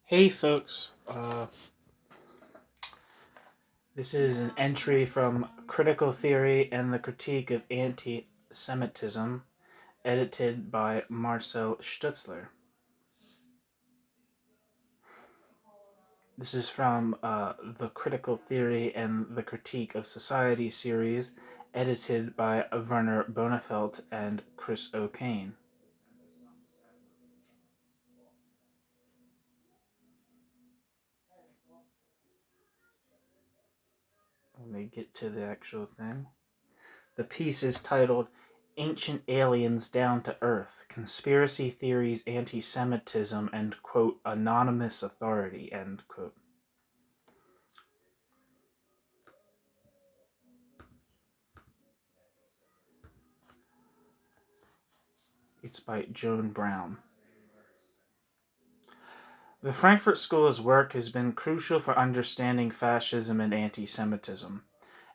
Hey folks, this is an entry from Critical Theory and the Critique of Anti-Semitism, edited by Marcel Stoetzler. This is from the Critical Theory and the Critique of Society series, edited by Werner Bonefeld and Chris O'Kane. Let me get to the actual thing. The piece is titled Ancient Aliens Down to Earth, Conspiracy Theories, Anti-Semitism, and, quote, Anonymous Authority, end quote. It's by Joan Braune. The Frankfurt School's work has been crucial for understanding fascism and anti-Semitism.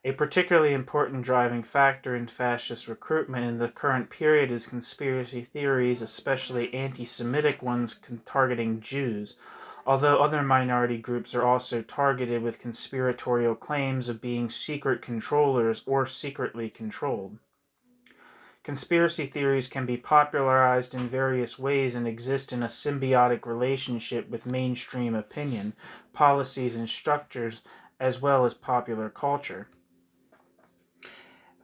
A particularly important driving factor in fascist recruitment in the current period is conspiracy theories, especially anti-Semitic ones targeting Jews, although other minority groups are also targeted with conspiratorial claims of being secret controllers or secretly controlled. Conspiracy theories can be popularized in various ways and exist in a symbiotic relationship with mainstream opinion, policies, and structures, as well as popular culture.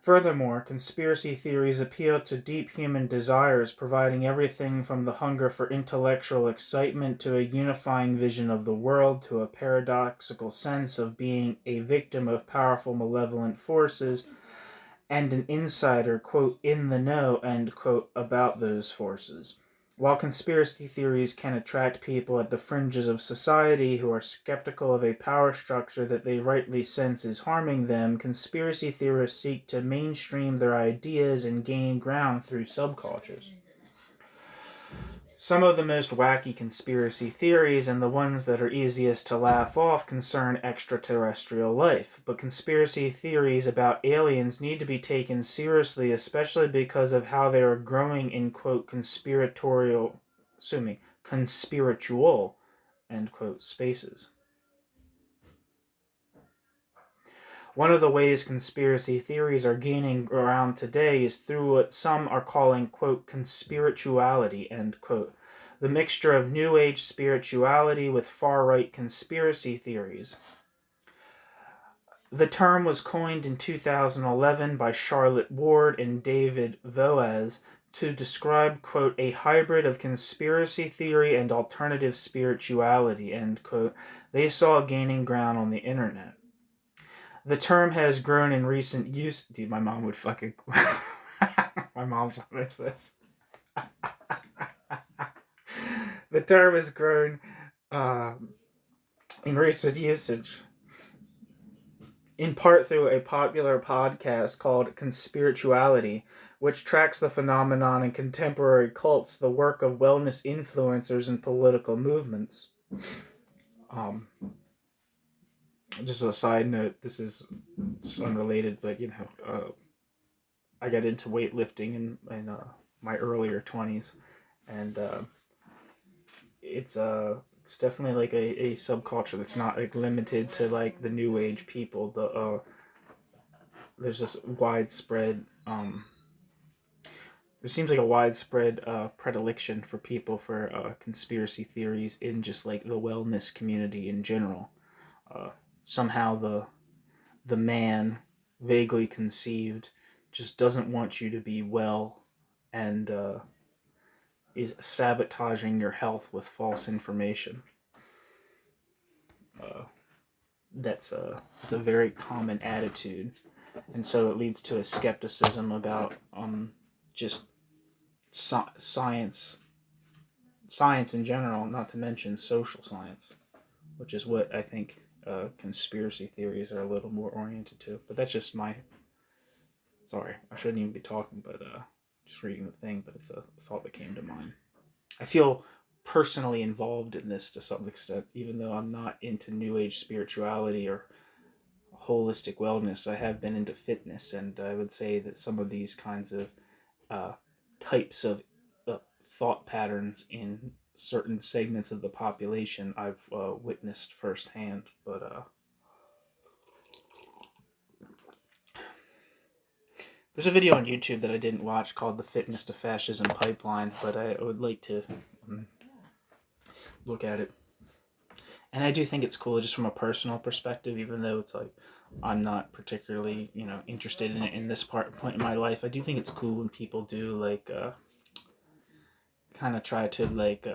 Furthermore, conspiracy theories appeal to deep human desires, providing everything from the hunger for intellectual excitement to a unifying vision of the world to a paradoxical sense of being a victim of powerful malevolent forces and an insider, quote, in the know, end quote, about those forces. While conspiracy theories can attract people at the fringes of society who are skeptical of a power structure that they rightly sense is harming them, conspiracy theorists seek to mainstream their ideas and gain ground through subcultures. Some of the most wacky conspiracy theories, and the ones that are easiest to laugh off, concern extraterrestrial life. But conspiracy theories about aliens need to be taken seriously, especially because of how they are growing in, quote, conspiritual, end quote, spaces. One of the ways conspiracy theories are gaining ground today is through what some are calling, quote, conspirituality, end quote, the mixture of New Age spirituality with far-right conspiracy theories. The term was coined in 2011 by Charlotte Ward and David Voaz to describe, quote, a hybrid of conspiracy theory and alternative spirituality, end quote, they saw gaining ground on the internet. The term has grown in recent use. Dude, my mom would fucking. My mom's on this. The term has grown in recent usage, in part through a popular podcast called Conspirituality, which tracks the phenomenon in contemporary cults, the work of wellness influencers, and political movements. Just a side note, this is unrelated, but I got into weightlifting in my earlier 20s, and it's definitely like a subculture that's not like limited to like the new age people. There's this widespread there seems like a widespread predilection for people for conspiracy theories in just like the wellness community in general. Somehow the man, vaguely conceived, just doesn't want you to be well, and is sabotaging your health with false information. That's it's a very common attitude, and so it leads to a skepticism about just science in general, not to mention social science, which is what I think conspiracy theories are a little more oriented to. But that's just my. Sorry, I shouldn't even be talking, but just reading the thing. But it's a thought that came to mind. I feel personally involved in this to some extent, even though I'm not into New Age spirituality or holistic wellness. I have been into fitness, and I would say that some of these kinds of types of thought patterns in certain segments of the population I've witnessed firsthand. But there's a video on YouTube that I didn't watch called The Fitness to Fascism Pipeline, but I would like to look at it. And I do think it's cool just from a personal perspective, even though it's like I'm not particularly, interested in it in this point in my life. I do think it's cool when people do like kind of try to like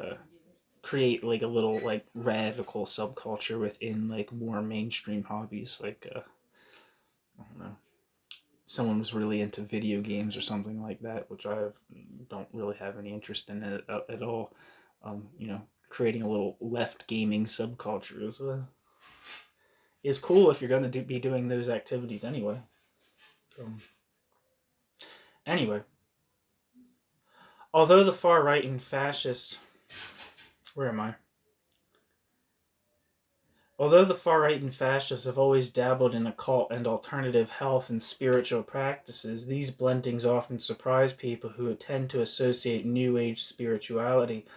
create like a little like radical subculture within like more mainstream hobbies. Like I don't know, someone was really into video games or something like that, which I don't really have any interest in it at all. Creating a little left gaming subculture is cool if you're going to be doing those activities anyway. Anyway, although the far right and fascist... Where am I? Although the far right and fascists have always dabbled in occult and alternative health and spiritual practices, these blendings often surprise people who tend to associate New Age spirituality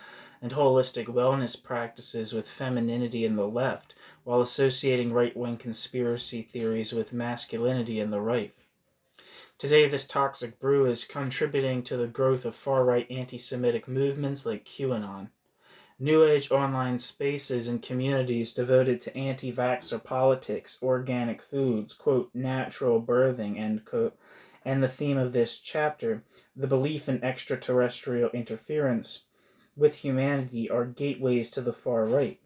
and holistic wellness practices with femininity in the left, while associating right-wing conspiracy theories with masculinity in the right. Today, this toxic brew is contributing to the growth of far-right anti-Semitic movements like QAnon. New Age online spaces and communities devoted to anti-vaxxer politics, organic foods, quote, natural birthing, end quote, and the theme of this chapter, the belief in extraterrestrial interference with humanity, are gateways to the far right.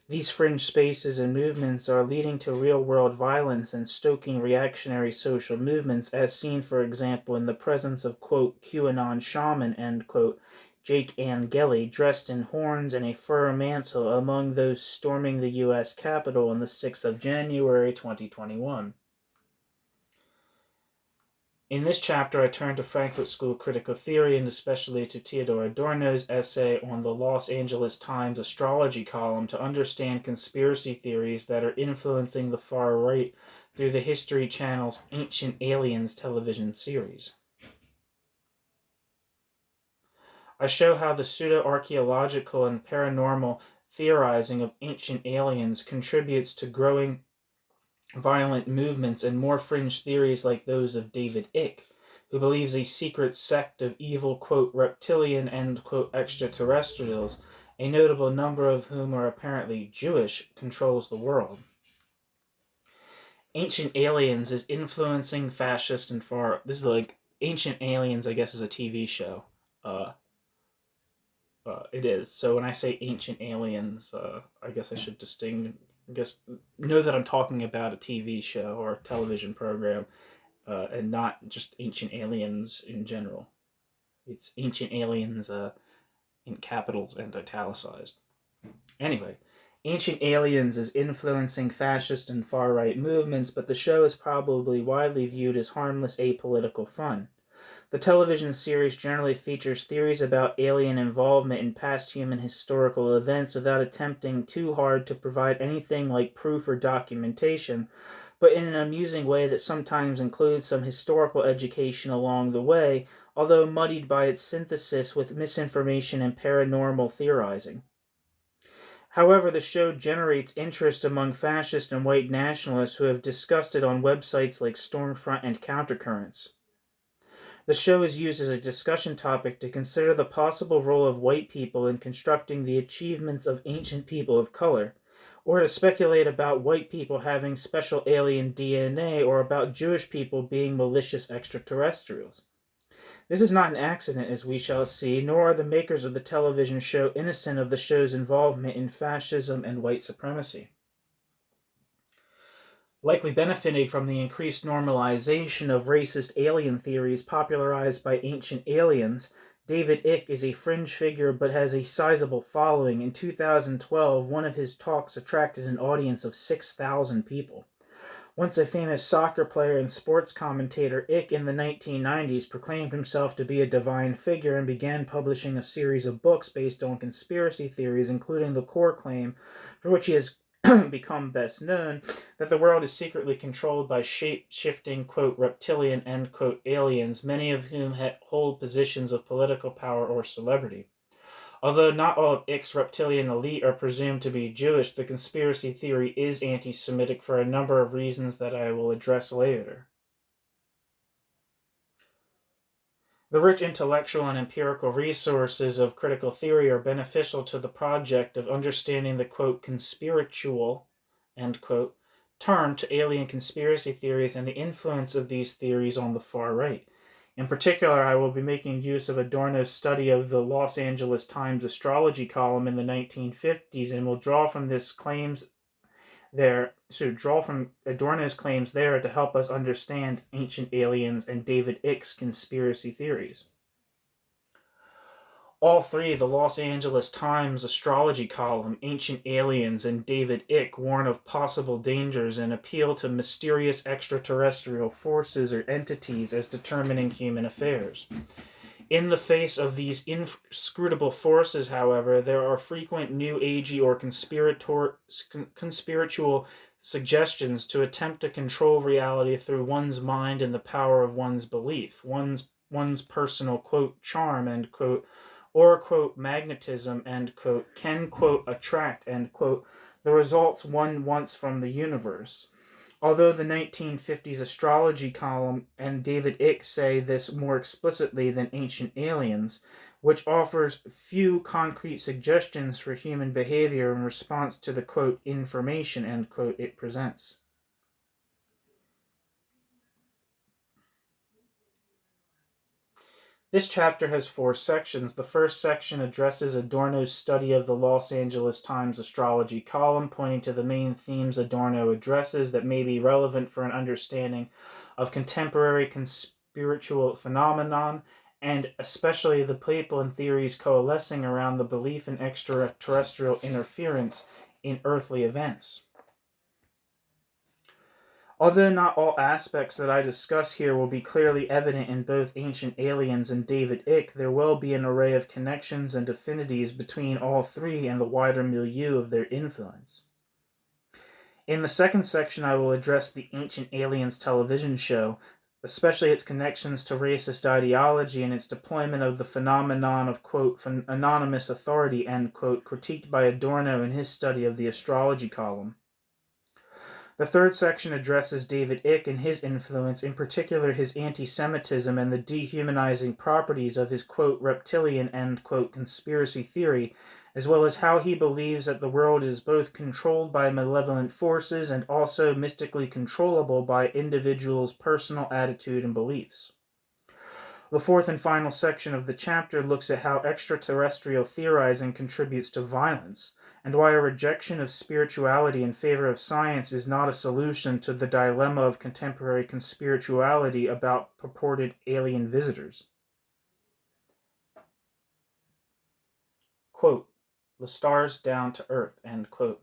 These fringe spaces and movements are leading to real-world violence and stoking reactionary social movements, as seen, for example, in the presence of, quote, QAnon shaman, end quote, Jake Angeli, dressed in horns and a fur mantle, among those storming the U.S. Capitol on the 6th of January, 2021. In this chapter, I turn to Frankfurt School critical theory, and especially to Theodor Adorno's essay on the Los Angeles Times astrology column, to understand conspiracy theories that are influencing the far right through the History Channel's Ancient Aliens television series. I show how the pseudo-archaeological and paranormal theorizing of ancient aliens contributes to growing violent movements and more fringe theories like those of David Icke, who believes a secret sect of evil, quote, reptilian, end quote, extraterrestrials, a notable number of whom are apparently Jewish, controls the world. Ancient Aliens is influencing fascist and far... This is like... Ancient Aliens, I guess, is a TV show. It is. So when I say Ancient Aliens, I guess I should know that I'm talking about a TV show or a television program, and not just Ancient Aliens in general. It's Ancient Aliens in capitals and italicized. Anyway, Ancient Aliens is influencing fascist and far-right movements, but the show is probably widely viewed as harmless apolitical fun. The television series generally features theories about alien involvement in past human historical events without attempting too hard to provide anything like proof or documentation, but in an amusing way that sometimes includes some historical education along the way, although muddied by its synthesis with misinformation and paranormal theorizing. However, the show generates interest among fascist and white nationalists who have discussed it on websites like Stormfront and Countercurrents. The show is used as a discussion topic to consider the possible role of white people in constructing the achievements of ancient people of color, or to speculate about white people having special alien DNA, or about Jewish people being malicious extraterrestrials. This is not an accident, as we shall see, nor are the makers of the television show innocent of the show's involvement in fascism and white supremacy. Likely benefiting from the increased normalization of racist alien theories popularized by Ancient Aliens, David Icke is a fringe figure but has a sizable following. In 2012, one of his talks attracted an audience of 6,000 people. Once a famous soccer player and sports commentator, Icke in the 1990s proclaimed himself to be a divine figure and began publishing a series of books based on conspiracy theories, including the core claim, for which he has become best known, that the world is secretly controlled by shape-shifting, quote, reptilian, end quote, aliens, many of whom hold positions of political power or celebrity. Although not all of Ick's reptilian elite are presumed to be Jewish, the conspiracy theory is anti-Semitic for a number of reasons that I will address later. The rich intellectual and empirical resources of critical theory are beneficial to the project of understanding the, quote, conspiritual, end quote, turn to alien conspiracy theories and the influence of these theories on the far right. In particular, I will be making use of Adorno's study of the Los Angeles Times astrology column in the 1950s and will draw from Adorno's claims there to help us understand Ancient Aliens and David Icke's conspiracy theories. All three, the Los Angeles Times astrology column, Ancient Aliens, and David Icke, warn of possible dangers and appeal to mysterious extraterrestrial forces or entities as determining human affairs. In the face of these inscrutable forces, however, there are frequent new agey or conspiritual suggestions to attempt to control reality through one's mind and the power of one's belief, one's personal, quote, charm, end quote, or, quote, magnetism, end quote, can, quote, attract, end quote, the results one wants from the universe. Although the 1950s astrology column and David Icke say this more explicitly than Ancient Aliens, which offers few concrete suggestions for human behavior in response to the, quote, information, end quote, it presents. This chapter has 4 sections. The first section addresses Adorno's study of the Los Angeles Times astrology column, pointing to the main themes Adorno addresses that may be relevant for an understanding of contemporary conspiritual phenomenon, and especially the people and theories coalescing around the belief in extraterrestrial interference in earthly events. Although not all aspects that I discuss here will be clearly evident in both Ancient Aliens and David Icke, there will be an array of connections and affinities between all three and the wider milieu of their influence. In the second section, I will address the Ancient Aliens television show, especially its connections to racist ideology and its deployment of the phenomenon of, quote, anonymous authority, end quote, critiqued by Adorno in his study of the astrology column. The third section addresses David Icke and his influence, in particular his anti-Semitism and the dehumanizing properties of his, quote, reptilian, end quote, conspiracy theory, as well as how he believes that the world is both controlled by malevolent forces and also mystically controllable by individuals' personal attitude and beliefs. The fourth and final section of the chapter looks at how extraterrestrial theorizing contributes to violence, and why a rejection of spirituality in favor of science is not a solution to the dilemma of contemporary conspirituality about purported alien visitors. Quote, the stars down to earth, end quote.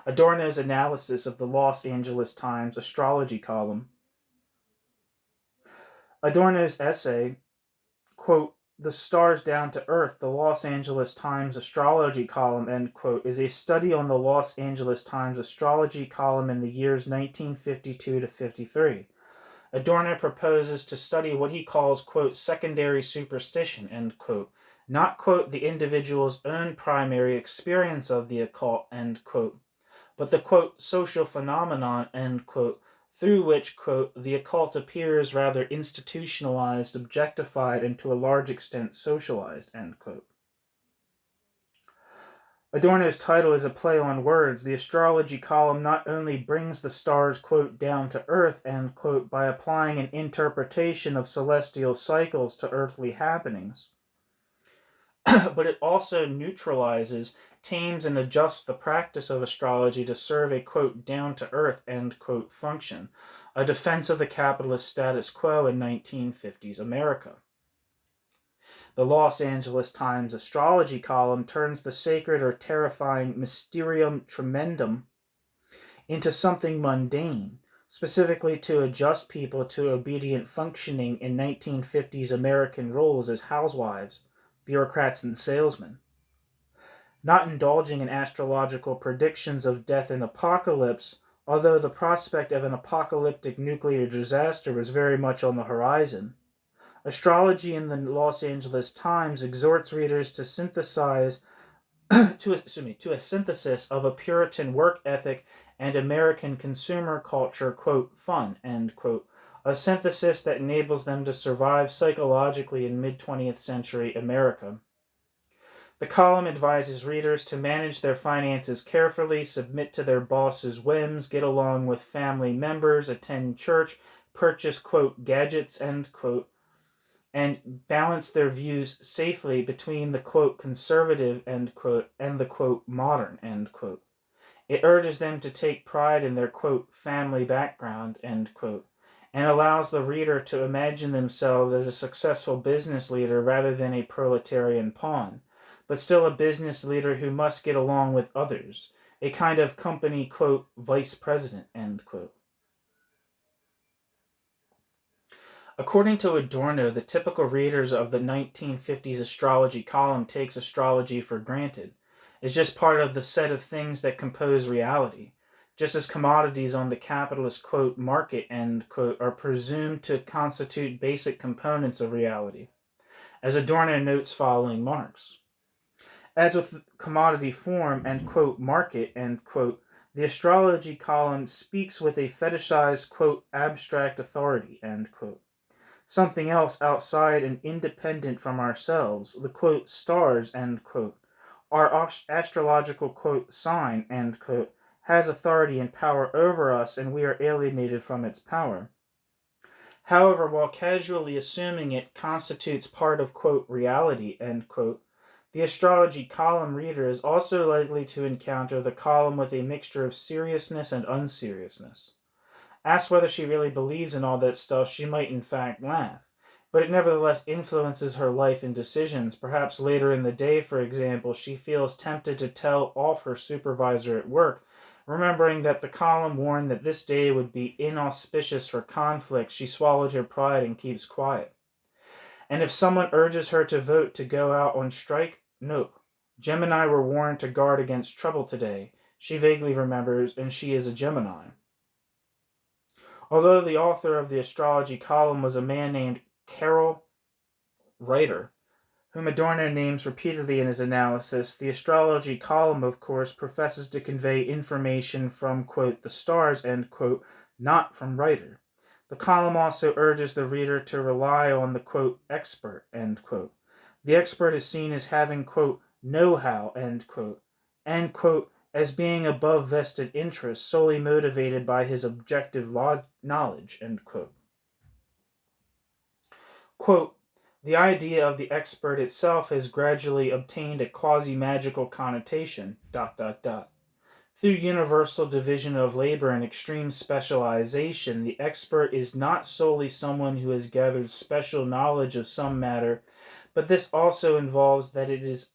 Adorno's analysis of the Los Angeles Times astrology column. Adorno's essay, quote, the stars down to earth, the Los Angeles Times astrology column, end quote, is a study on the Los Angeles Times astrology column in the years 1952 to 53. Adorno proposes to study what he calls, quote, secondary superstition, end quote, not, quote, the individual's own primary experience of the occult, end quote, but the, quote, social phenomenon, end quote, through which, quote, the occult appears rather institutionalized, objectified, and to a large extent socialized, end quote. Adorno's title is a play on words. The astrology column not only brings the stars, quote, down to earth, end quote, by applying an interpretation of celestial cycles to earthly happenings, but it also neutralizes, tames, and adjusts the practice of astrology to serve a, quote, down-to-earth, end quote, function, a defense of the capitalist status quo in 1950s America. The Los Angeles Times astrology column turns the sacred or terrifying mysterium tremendum into something mundane, specifically to adjust people to obedient functioning in 1950s American roles as housewives, bureaucrats, and salesmen. Not indulging in astrological predictions of death and apocalypse, although the prospect of an apocalyptic nuclear disaster was very much on the horizon, Astrology in the Los Angeles Times exhorts readers to synthesize to a synthesis of a Puritan work ethic and American consumer culture, quote, fun, end quote, a synthesis that enables them to survive psychologically in mid-20th century America. The column advises readers to manage their finances carefully, submit to their boss's whims, get along with family members, attend church, purchase, quote, gadgets, end quote, and balance their views safely between the, quote, conservative, end quote, and the, quote, modern, end quote. It urges them to take pride in their, quote, family background, end quote, and allows the reader to imagine themselves as a successful business leader rather than a proletarian pawn, but still a business leader who must get along with others, a kind of company, quote, vice president, end quote. According to Adorno, the typical readers of the 1950s astrology column takes astrology for granted. It's just part of the set of things that compose reality, just as commodities on the capitalist, quote, market, end quote, are presumed to constitute basic components of reality, as Adorno notes following Marx. As with commodity form and, quote, market, end quote, the astrology column speaks with a fetishized, quote, abstract authority, end quote. Something else outside and independent from ourselves, the, quote, stars, end quote, our astrological, quote, sign, end quote, has authority and power over us, and we are alienated from its power. However, while casually assuming it constitutes part of, quote, reality, end quote, the astrology column reader is also likely to encounter the column with a mixture of seriousness and unseriousness. Asked whether she really believes in all that stuff, she might in fact laugh, but it nevertheless influences her life and decisions. Perhaps later in the day, for example, she feels tempted to tell off her supervisor at work, remembering that the column warned that this day would be inauspicious for conflict. She swallowed her pride and keeps quiet. And if someone urges her to vote to go out on strike, nope. Gemini were warned to guard against trouble today. She vaguely remembers, and she is a Gemini. Although the author of the astrology column was a man named Carol Reiter, whom Adorno names repeatedly in his analysis, the astrology column, of course, professes to convey information from, quote, the stars, end quote, not from Reiter. The column also urges the reader to rely on the, quote, expert, end quote. The expert is seen as having, quote, know-how, end quote, as being above vested interests, solely motivated by his objective knowledge, end quote. Quote, the idea of the expert itself has gradually obtained a quasi-magical connotation, ... Through universal division of labor and extreme specialization, the expert is not solely someone who has gathered special knowledge of some matter, but this also involves that it is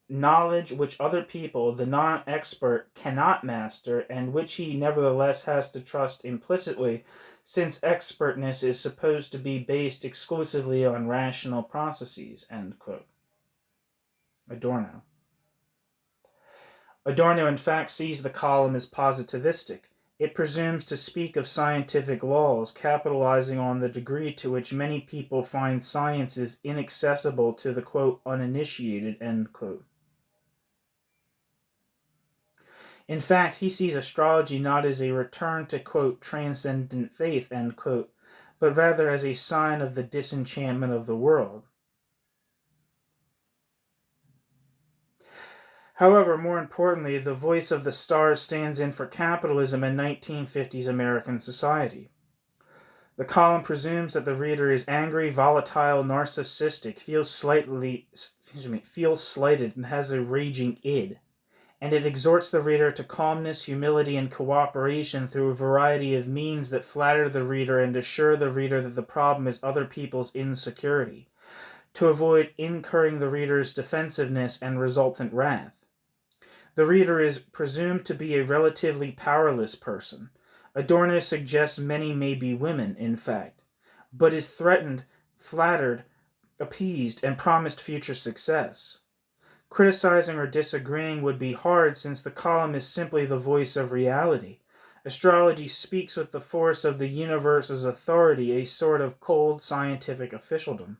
knowledge which other people, the non-expert, cannot master, and which he nevertheless has to trust implicitly, since expertness is supposed to be based exclusively on rational processes, end quote. Adorno, in fact, sees the column as positivistic. It presumes to speak of scientific laws, capitalizing on the degree to which many people find sciences inaccessible to the, quote, uninitiated, end quote. In fact, he sees astrology not as a return to, quote, transcendent faith, end quote, but rather as a sign of the disenchantment of the world. However, more importantly, the voice of the stars stands in for capitalism in 1950s American society. The column presumes that the reader is angry, volatile, narcissistic, feels slighted, and has a raging id. And it exhorts the reader to calmness, humility, and cooperation through a variety of means that flatter the reader and assure the reader that the problem is other people's insecurity, to avoid incurring the reader's defensiveness and resultant wrath. The reader is presumed to be a relatively powerless person. Adorno suggests many may be women, in fact, but is threatened, flattered, appeased, and promised future success. Criticizing or disagreeing would be hard, since the column is simply the voice of reality. Astrology speaks with the force of the universe's authority, a sort of cold scientific officialdom.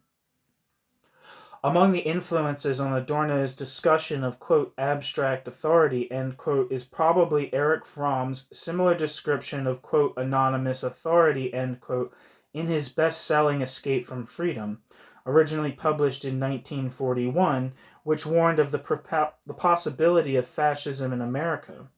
Among the influences on Adorno's discussion of, quote, abstract authority, end quote, is probably Erich Fromm's similar description of, quote, anonymous authority, end quote, in his best-selling Escape from Freedom, originally published in 1941, which warned of the possibility of fascism in America.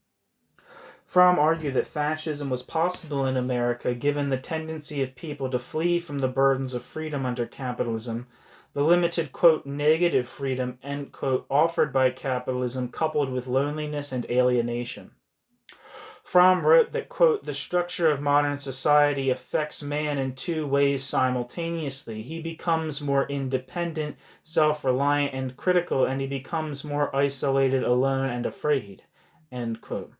Fromm argued that fascism was possible in America given the tendency of people to flee from the burdens of freedom under capitalism, the limited, quote, negative freedom, end quote, offered by capitalism coupled with loneliness and alienation. Fromm wrote that, quote, the structure of modern society affects man in two ways simultaneously. He becomes more independent, self-reliant, and critical, and he becomes more isolated, alone, and afraid, end quote.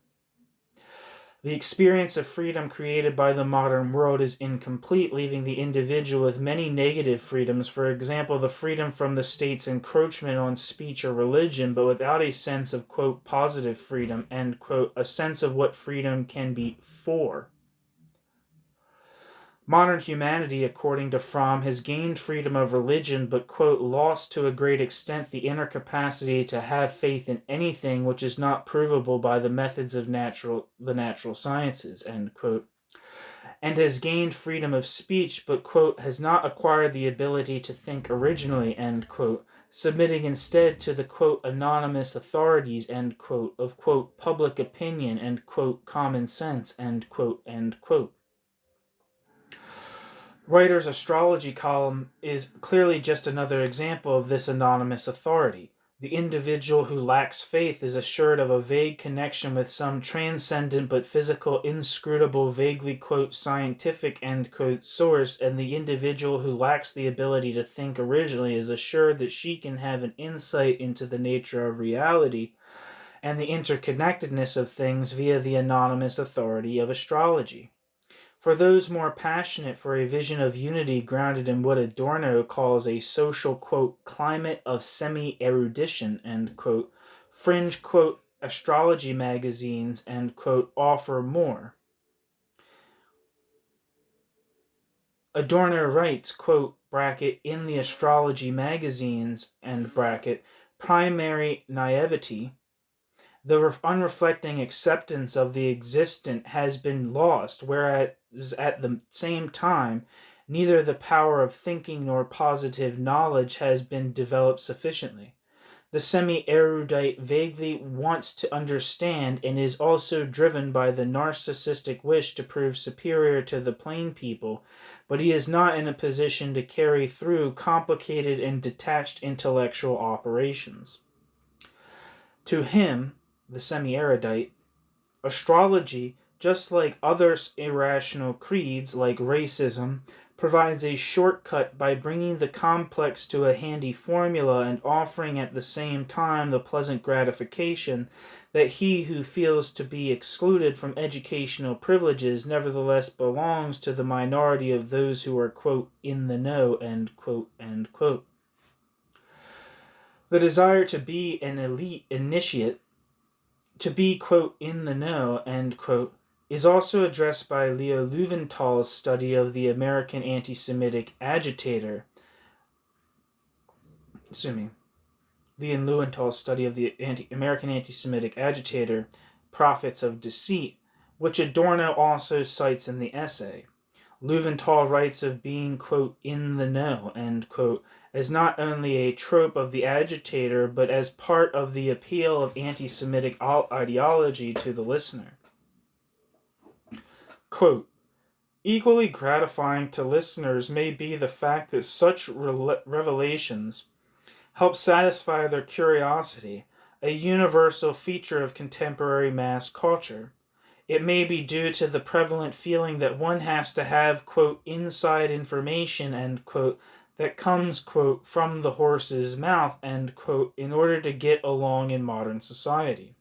The experience of freedom created by the modern world is incomplete, leaving the individual with many negative freedoms, for example, the freedom from the state's encroachment on speech or religion, but without a sense of, quote, positive freedom, end quote, a sense of what freedom can be for. Modern humanity, according to Fromm, has gained freedom of religion, but, quote, lost to a great extent the inner capacity to have faith in anything which is not provable by the methods of the natural sciences, end quote, and has gained freedom of speech, but, quote, has not acquired the ability to think originally, end quote, submitting instead to the, quote, anonymous authorities, end quote, of, quote, public opinion, and, quote, common sense, end quote, end quote. Reiter's astrology column is clearly just another example of this anonymous authority. The individual who lacks faith is assured of a vague connection with some transcendent but physical, inscrutable, vaguely, quote, scientific, end quote, source, and the individual who lacks the ability to think originally is assured that she can have an insight into the nature of reality and the interconnectedness of things via the anonymous authority of astrology. For those more passionate for a vision of unity grounded in what Adorno calls a social, quote, climate of semi-erudition, end quote, fringe, quote, astrology magazines, end quote, offer more. Adorno writes, quote, bracket, in the astrology magazines, end bracket, primary naivety, the unreflecting acceptance of the existent has been lost, whereas at the same time, neither the power of thinking nor positive knowledge has been developed sufficiently. The semi-erudite vaguely wants to understand and is also driven by the narcissistic wish to prove superior to the plain people, but he is not in a position to carry through complicated and detached intellectual operations. To him, the semi-erudite, astrology, just like other irrational creeds like racism, provides a shortcut by bringing the complex to a handy formula and offering at the same time the pleasant gratification that he who feels to be excluded from educational privileges nevertheless belongs to the minority of those who are, quote, in the know, end quote, end quote. The desire to be an elite initiate, to be, quote, in the know, end quote, is also addressed by Leo Löwenthal's study of the American anti-Semitic agitator. Leo Löwenthal's study of the American anti-Semitic agitator, Prophets of Deceit, which Adorno also cites in the essay. Löwenthal writes of being, quote, in the know, end quote, as not only a trope of the agitator, but as part of the appeal of anti-Semitic ideology to the listener. Quote, equally gratifying to listeners may be the fact that such revelations help satisfy their curiosity, a universal feature of contemporary mass culture. It may be due to the prevalent feeling that one has to have, quote, inside information, end quote, that comes, quote, from the horse's mouth, end quote, in order to get along in modern society.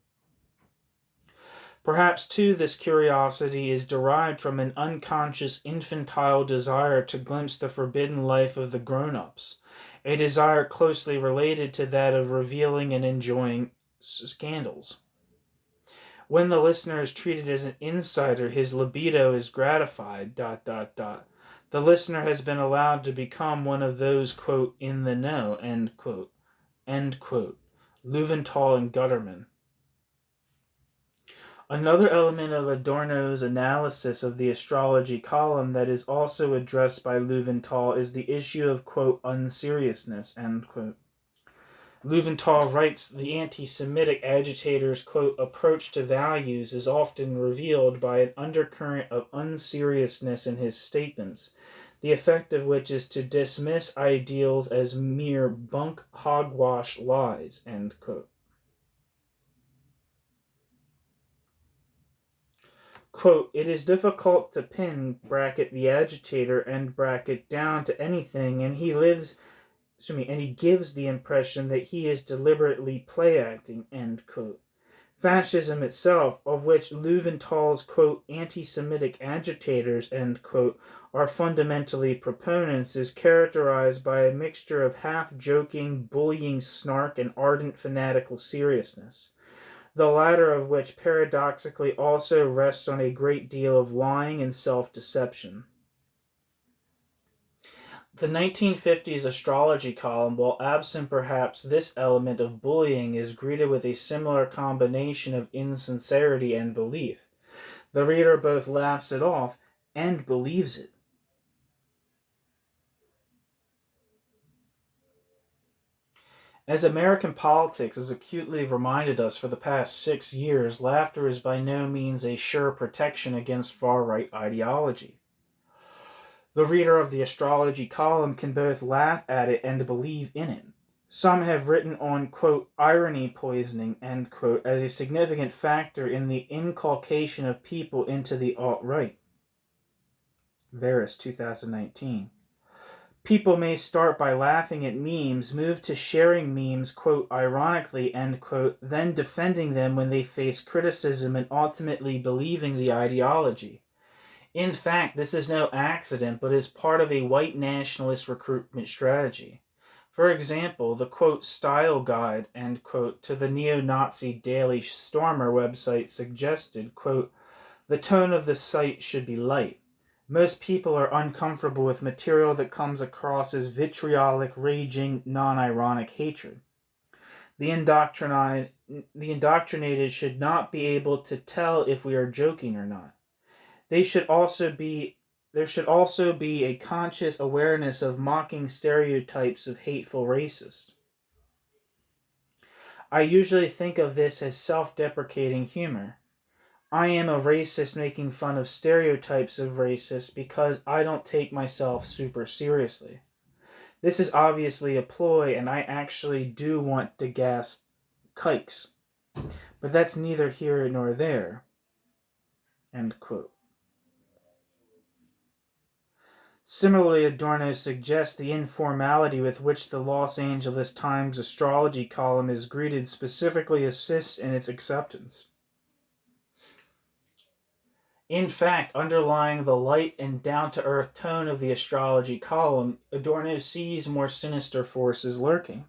Perhaps, too, this curiosity is derived from an unconscious infantile desire to glimpse the forbidden life of the grown-ups, a desire closely related to that of revealing and enjoying scandals. When the listener is treated as an insider, his libido is gratified, ... The listener has been allowed to become one of those, quote, in the know, end quote. Löwenthal and Gutterman. Another element of Adorno's analysis of the astrology column that is also addressed by Löwenthal is the issue of, quote, unseriousness, end quote. Löwenthal writes, the anti-Semitic agitator's, quote, approach to values is often revealed by an undercurrent of unseriousness in his statements, the effect of which is to dismiss ideals as mere bunk hogwash lies, end quote. Quote, it is difficult to pin, bracket, the agitator, end bracket, down to anything, and he gives the impression that he is deliberately play-acting, end quote. Fascism itself, of which Löwenthal's, quote, anti-Semitic agitators, end quote, are fundamentally proponents, is characterized by a mixture of half-joking, bullying snark and ardent fanatical seriousness, the latter of which paradoxically also rests on a great deal of lying and self-deception. The 1950s astrology column, while absent perhaps this element of bullying, is greeted with a similar combination of insincerity and belief. The reader both laughs it off and believes it. As American politics has acutely reminded us for the past 6 years, laughter is by no means a sure protection against far-right ideology. The reader of the astrology column can both laugh at it and believe in it. Some have written on, quote, irony poisoning, end quote, as a significant factor in the inculcation of people into the alt-right. Varus, 2019. People may start by laughing at memes, move to sharing memes, quote, ironically, end quote, then defending them when they face criticism and ultimately believing the ideology. In fact, this is no accident, but is part of a white nationalist recruitment strategy. For example, the, quote, style guide, end quote, to the neo-Nazi Daily Stormer website suggested, quote, the tone of the site should be light. Most people are uncomfortable with material that comes across as vitriolic, raging, non-ironic hatred. The indoctrinated should not be able to tell if we are joking or not. There should also be a conscious awareness of mocking stereotypes of hateful racists. I usually think of this as self-deprecating humor. I am a racist making fun of stereotypes of racists because I don't take myself super seriously. This is obviously a ploy, and I actually do want to gas kikes. But that's neither here nor there. End quote. Similarly, Adorno suggests the informality with which the Los Angeles Times astrology column is greeted specifically assists in its acceptance. In fact, underlying the light and down-to-earth tone of the astrology column, Adorno sees more sinister forces lurking.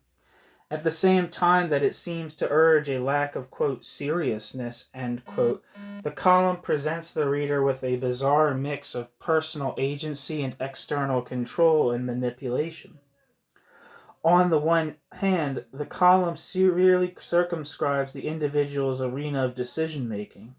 At the same time that it seems to urge a lack of, quote, seriousness, end quote, the column presents the reader with a bizarre mix of personal agency and external control and manipulation. On the one hand, the column severely circumscribes the individual's arena of decision-making.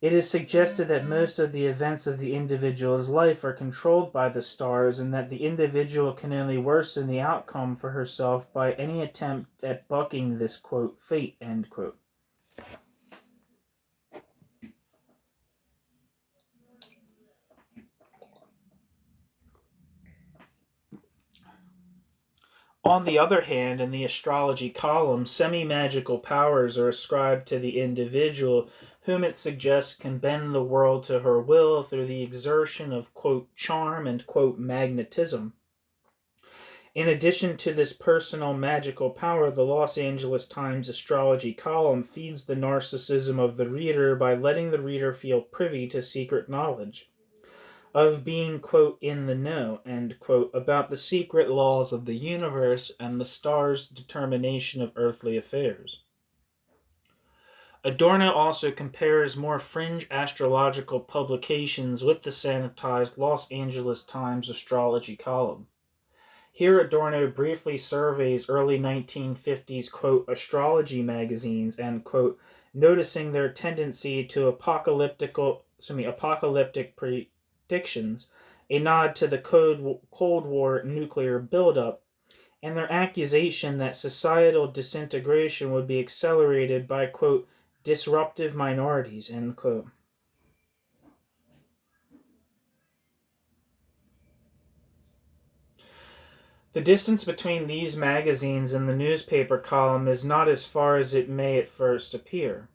It is suggested that most of the events of the individual's life are controlled by the stars and that the individual can only worsen the outcome for herself by any attempt at bucking this, quote, fate, end quote. On the other hand, in the astrology column, semi-magical powers are ascribed to the individual, whom it suggests can bend the world to her will through the exertion of, quote, charm and, quote, magnetism. In addition to this personal magical power, the Los Angeles Times astrology column feeds the narcissism of the reader by letting the reader feel privy to secret knowledge, of being, quote, in the know, end quote, about the secret laws of the universe and the stars' determination of earthly affairs. Adorno also compares more fringe astrological publications with the sanitized Los Angeles Times astrology column. Here Adorno briefly surveys early 1950s, quote, astrology magazines, and, quote, noticing their tendency to apocalyptic predictions, a nod to the Cold War nuclear buildup, and their accusation that societal disintegration would be accelerated by, quote, disruptive minorities, end quote. The distance between these magazines and the newspaper column is not as far as it may at first appear.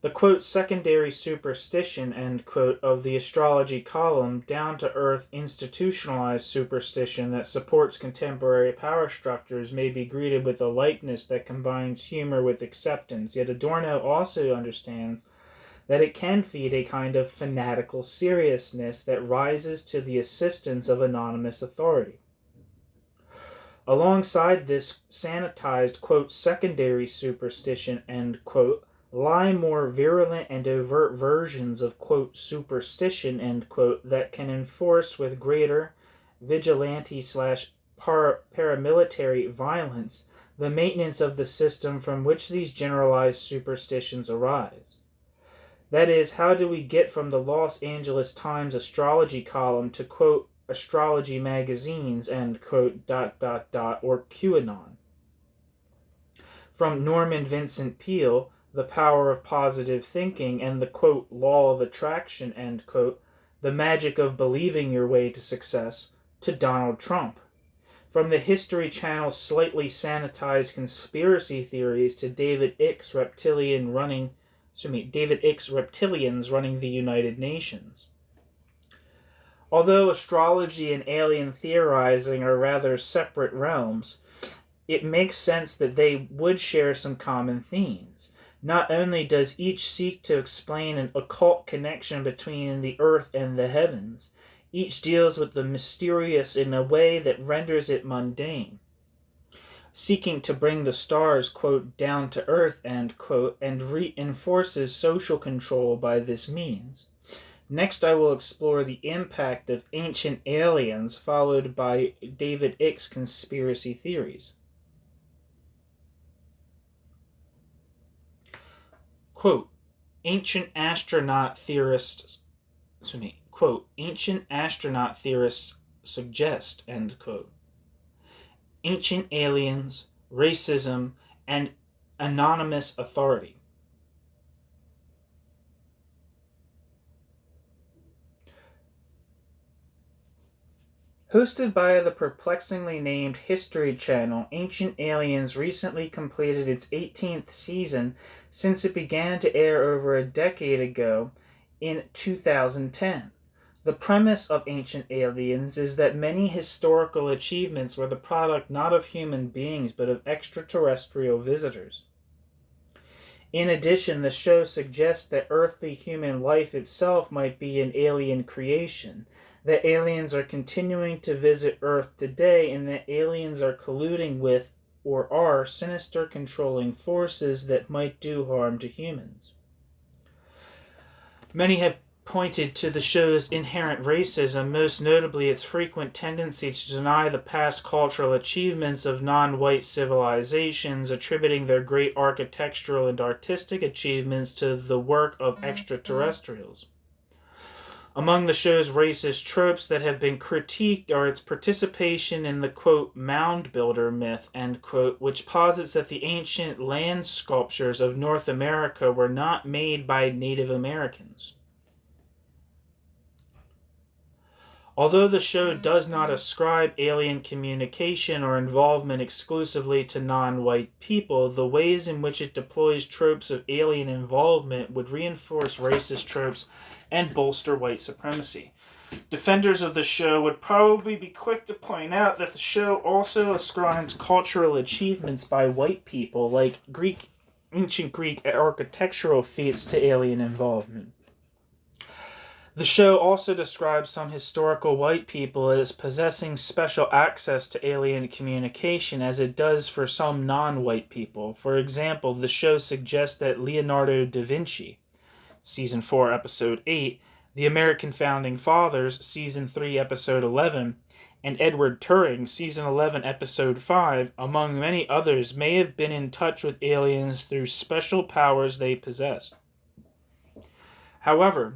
The, quote, secondary superstition, end quote, of the astrology column, down-to-earth institutionalized superstition that supports contemporary power structures, may be greeted with a likeness that combines humor with acceptance, yet Adorno also understands that it can feed a kind of fanatical seriousness that rises to the assistance of anonymous authority. Alongside this sanitized, quote, secondary superstition, end quote, lie more virulent and overt versions of, quote, superstition, end quote, that can enforce with greater vigilante/paramilitary violence the maintenance of the system from which these generalized superstitions arise. That is, how do we get from the Los Angeles Times astrology column to, quote, astrology magazines, end quote, ... or QAnon? From Norman Vincent Peale, The Power of Positive Thinking, and the, quote, law of attraction, end quote, the magic of believing your way to success, to Donald Trump. From the History Channel's slightly sanitized conspiracy theories to David Icke's reptilians running the United Nations. Although astrology and alien theorizing are rather separate realms, it makes sense that they would share some common themes. Not only does each seek to explain an occult connection between the earth and the heavens, each deals with the mysterious in a way that renders it mundane, seeking to bring the stars, quote, down to earth, end quote, and reinforces social control by this means. Next, I will explore the impact of ancient aliens, followed by David Icke's conspiracy theories. Quote, ancient astronaut theorists suggest, end quote, ancient aliens, racism, and anonymous authority. Hosted by the perplexingly named History Channel, Ancient Aliens recently completed its 18th season since it began to air over a decade ago in 2010. The premise of Ancient Aliens is that many historical achievements were the product not of human beings but of extraterrestrial visitors. In addition, the show suggests that earthly human life itself might be an alien creation, that aliens are continuing to visit Earth today, and that aliens are colluding with or are sinister controlling forces that might do harm to humans. Many have pointed to the show's inherent racism, most notably its frequent tendency to deny the past cultural achievements of non-white civilizations, attributing their great architectural and artistic achievements to the work of extraterrestrials. Among the show's racist tropes that have been critiqued are its participation in the, quote, mound builder myth, end quote, which posits that the ancient land sculptures of North America were not made by Native Americans. Although the show does not ascribe alien communication or involvement exclusively to non-white people, the ways in which it deploys tropes of alien involvement would reinforce racist tropes and bolster white supremacy. Defenders of the show would probably be quick to point out that the show also ascribes cultural achievements by white people, like ancient Greek architectural feats, to alien involvement. The show also describes some historical white people as possessing special access to alien communication, as it does for some non-white people. For example, the show suggests that Leonardo da Vinci, Season 4, Episode 8, The American Founding Fathers, Season 3, Episode 11, and Edward Turing, Season 11, Episode 5, among many others, may have been in touch with aliens through special powers they possessed. However,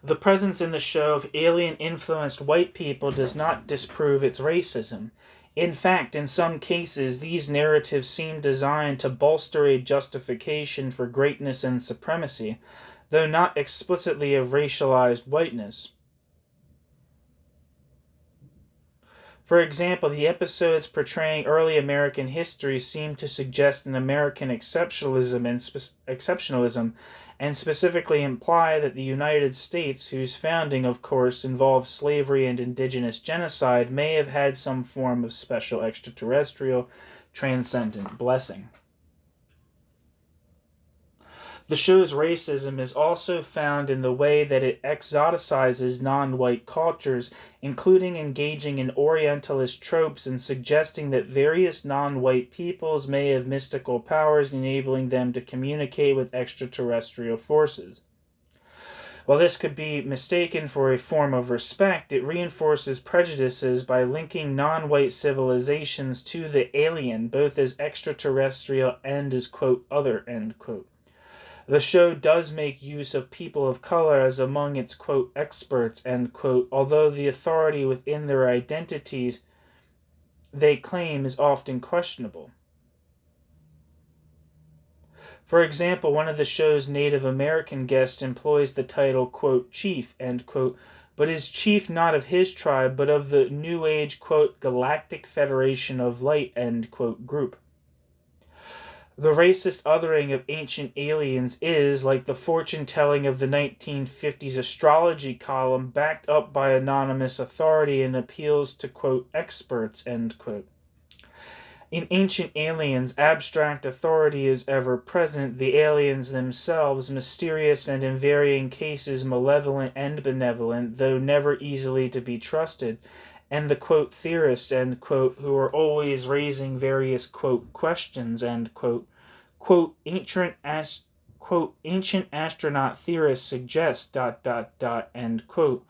the presence in the show of alien-influenced white people does not disprove its racism. In fact, in some cases, these narratives seem designed to bolster a justification for greatness and supremacy, though not explicitly of racialized whiteness. For example, the episodes portraying early American history seem to suggest an American exceptionalism and specifically imply that the United States, whose founding, of course, involved slavery and indigenous genocide, may have had some form of special extraterrestrial transcendent blessing. The show's racism is also found in the way that it exoticizes non-white cultures, including engaging in Orientalist tropes and suggesting that various non-white peoples may have mystical powers enabling them to communicate with extraterrestrial forces. While this could be mistaken for a form of respect, it reinforces prejudices by linking non-white civilizations to the alien, both as extraterrestrial and as, quote, other, end quote. The show does make use of people of color as among its, quote, experts, end quote, although the authority within their identities they claim is often questionable. For example, one of the show's Native American guests employs the title, quote, chief, end quote, but is chief not of his tribe, but of the New Age, quote, Galactic Federation of Light, end quote, group. The racist othering of ancient aliens is, like the fortune-telling of the 1950s astrology column, backed up by anonymous authority and appeals to, quote, experts, end quote. In Ancient Aliens, abstract authority is ever present, the aliens themselves mysterious and in varying cases malevolent and benevolent, though never easily to be trusted, and the, quote, theorists, end quote, who are always raising various, quote, questions, end quote, ancient astronaut theorists suggest, end quote,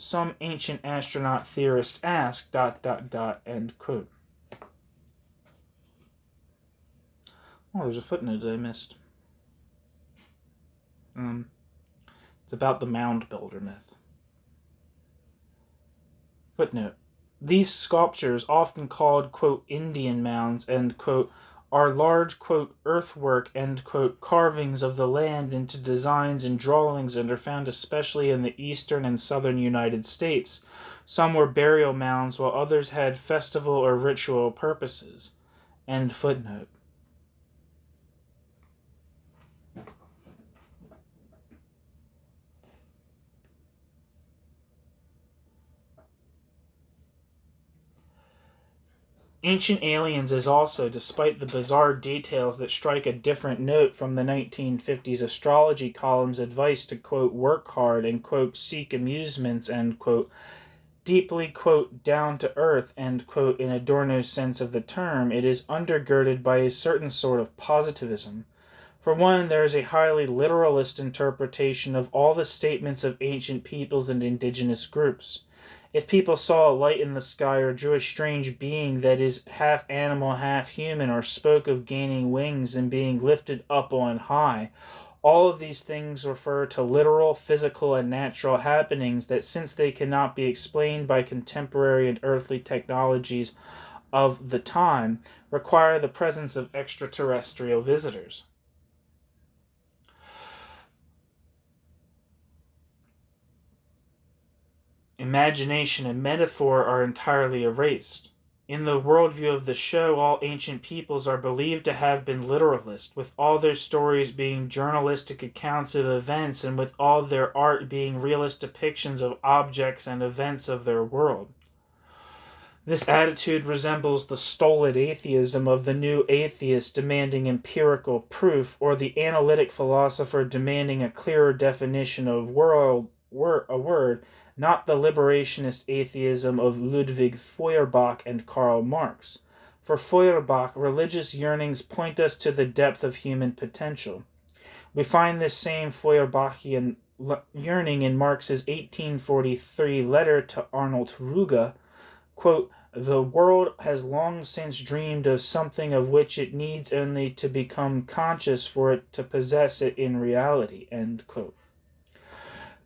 some ancient astronaut theorists ask, end quote. Oh, there's a footnote that I missed. It's about the mound builder myth. Footnote. These sculptures, often called, quote, Indian mounds, end quote, are large, quote, earthwork, end quote, carvings of the land into designs and drawings and are found especially in the eastern and southern United States. Some were burial mounds, while others had festival or ritual purposes. End footnote. Ancient Aliens is also, despite the bizarre details that strike a different note from the 1950s astrology column's advice to, quote, work hard and, quote, seek amusements, end quote, deeply, quote, down to earth, end quote, in Adorno's sense of the term, it is undergirded by a certain sort of positivism. For one, there is a highly literalist interpretation of all the statements of ancient peoples and indigenous groups. If people saw a light in the sky or drew a strange being that is half animal, half human, or spoke of gaining wings and being lifted up on high, all of these things refer to literal, physical, and natural happenings that, since they cannot be explained by contemporary and earthly technologies of the time, require the presence of extraterrestrial visitors. Imagination and metaphor are entirely erased. In the worldview of the show, all ancient peoples are believed to have been literalist, with all their stories being journalistic accounts of events and with all their art being realist depictions of objects and events of their world. This attitude resembles the stolid atheism of the new atheist demanding empirical proof, or the analytic philosopher demanding a clearer definition of a word, not the liberationist atheism of Ludwig Feuerbach and Karl Marx. For Feuerbach, religious yearnings point us to the depth of human potential. We find this same Feuerbachian yearning in Marx's 1843 letter to Arnold Ruge, quote, "The world has long since dreamed of something of which it needs only to become conscious for it to possess it in reality," end quote.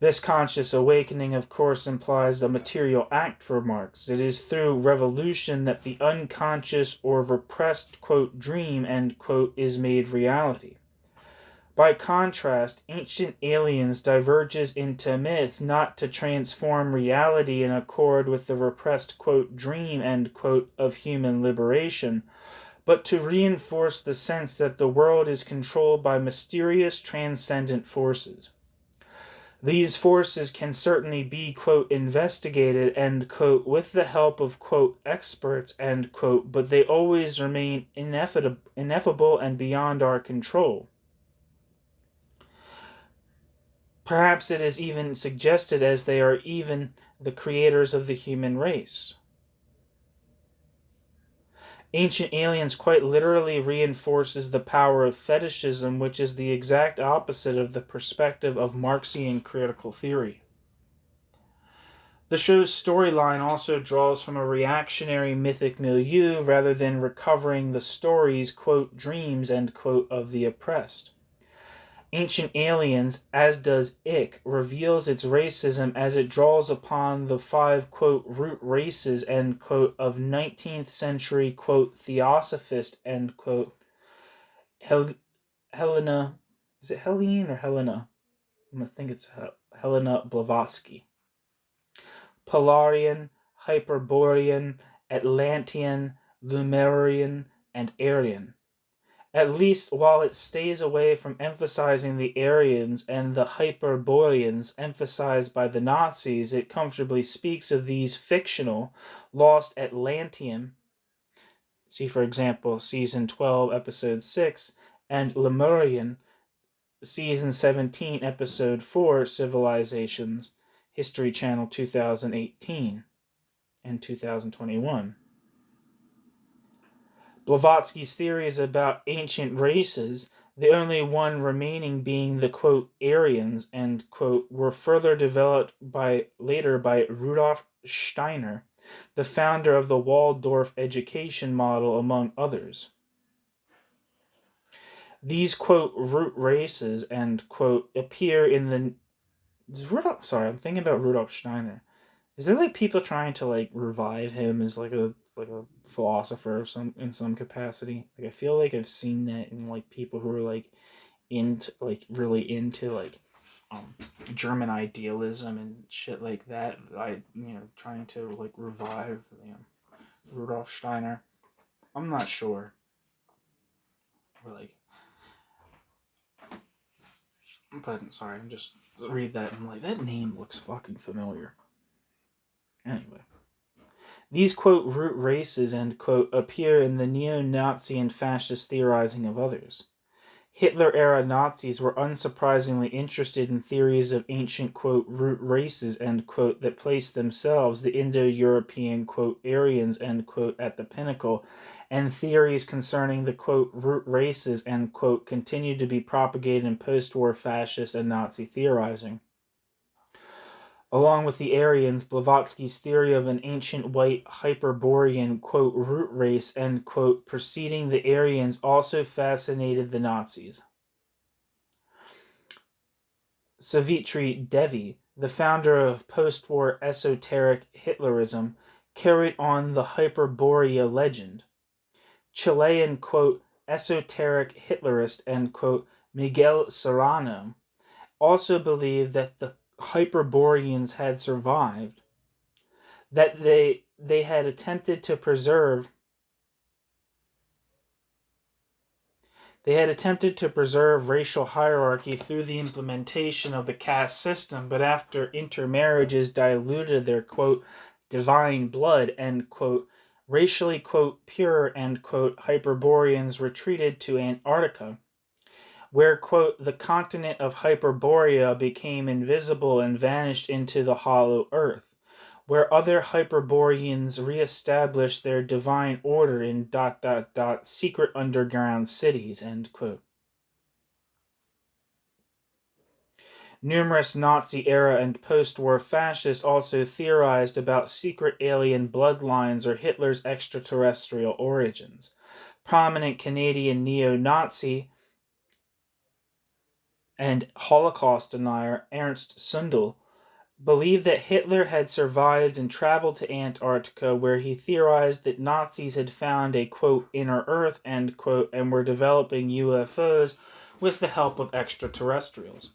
This conscious awakening, of course, implies a material act for Marx. It is through revolution that the unconscious or repressed, quote, dream, end quote, is made reality. By contrast, Ancient Aliens diverges into myth not to transform reality in accord with the repressed, quote, dream, end quote, of human liberation, but to reinforce the sense that the world is controlled by mysterious transcendent forces. These forces can certainly be, quote, investigated, end quote, with the help of, quote, experts, end quote, but they always remain ineffable and beyond our control. Perhaps it is even suggested as they are even the creators of the human race. Ancient Aliens quite literally reinforces the power of fetishism, which is the exact opposite of the perspective of Marxian critical theory. The show's storyline also draws from a reactionary mythic milieu rather than recovering the stories, quote, dreams, end quote, of the oppressed. Ancient Aliens, as does Ick, reveals its racism as it draws upon the 5, quote, root races, end quote, of 19th century, quote, theosophist, end quote, Helena, is it Helene or Helena? I think it's Helena Blavatsky. Polarian, Hyperborean, Atlantean, Lemurian, and Aryan. At least while it stays away from emphasizing the Aryans and the Hyperboreans emphasized by the Nazis, it comfortably speaks of these fictional, lost Atlantean, see for example Season 12, Episode 6, and Lemurian, Season 17, Episode 4, Civilizations, History Channel 2018 and 2021. Blavatsky's theories about ancient races, the only one remaining being the, quote, Aryans, end quote, were further developed later by Rudolf Steiner, the founder of the Waldorf education model, among others. These, quote, root races, end quote, appear in the... I'm thinking about Rudolf Steiner. Is there, like, people trying to, like, revive him as, like a philosopher of in some capacity? Like, I feel like I've seen that in, like, people who are, like, really into, like, German idealism and shit like that. Trying to, like, revive, Rudolf Steiner. I'm not sure. Or, like... But, sorry, I'm just... read that and I'm like, that name looks fucking familiar. Anyway. These, quote, root races, end quote, appear in the neo-Nazi and fascist theorizing of others. Hitler-era Nazis were unsurprisingly interested in theories of ancient, quote, root races, end quote, that placed themselves, the Indo-European, quote, Aryans, end quote, at the pinnacle, and theories concerning the, quote, root races, end quote, continued to be propagated in post-war fascist and Nazi theorizing. Along with the Aryans, Blavatsky's theory of an ancient white Hyperborean, quote, root race, end quote, preceding the Aryans also fascinated the Nazis. Savitri Devi, the founder of post-war esoteric Hitlerism, carried on the Hyperborea legend. Chilean, quote, esoteric Hitlerist, end quote, Miguel Serrano, also believed that the Hyperboreans had survived, that they had attempted to preserve racial hierarchy through the implementation of the caste system, but after intermarriages diluted their, quote, divine blood, end quote, racially, quote, pure, end quote, Hyperboreans retreated to Antarctica, where, quote, the continent of Hyperborea became invisible and vanished into the hollow earth, where other Hyperboreans re-established their divine order in ... secret underground cities, end quote. Numerous Nazi-era and post-war fascists also theorized about secret alien bloodlines or Hitler's extraterrestrial origins. Prominent Canadian neo-Nazi and Holocaust denier Ernst Sundel believed that Hitler had survived and traveled to Antarctica, where he theorized that Nazis had found a, quote, inner Earth, end quote, and were developing UFOs with the help of extraterrestrials.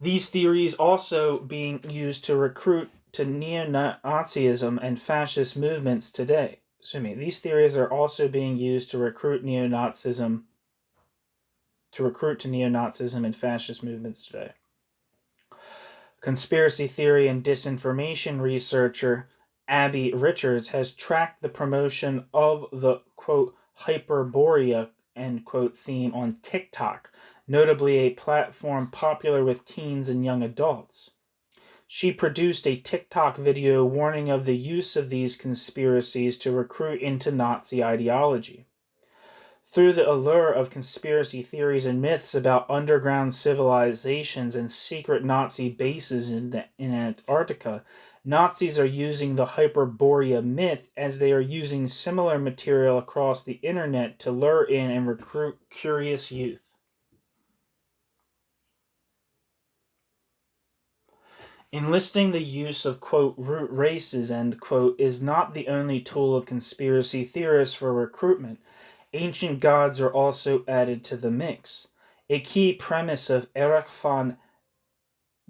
These theories also being used to recruit to neo-Nazism and fascist movements today. These theories are also being used to recruit to neo-Nazism and fascist movements today. Conspiracy theory and disinformation researcher Abby Richards has tracked the promotion of the, quote, Hyperborea, end quote, theme on TikTok, notably a platform popular with teens and young adults. She produced a TikTok video warning of the use of these conspiracies to recruit into Nazi ideology. Through the allure of conspiracy theories and myths about underground civilizations and secret Nazi bases in Antarctica, Nazis are using the Hyperborea myth as they are using similar material across the internet to lure in and recruit curious youth. Enlisting the use of, quote, root races, end quote, is not the only tool of conspiracy theorists for recruitment. Ancient gods are also added to the mix. A key premise of Erich von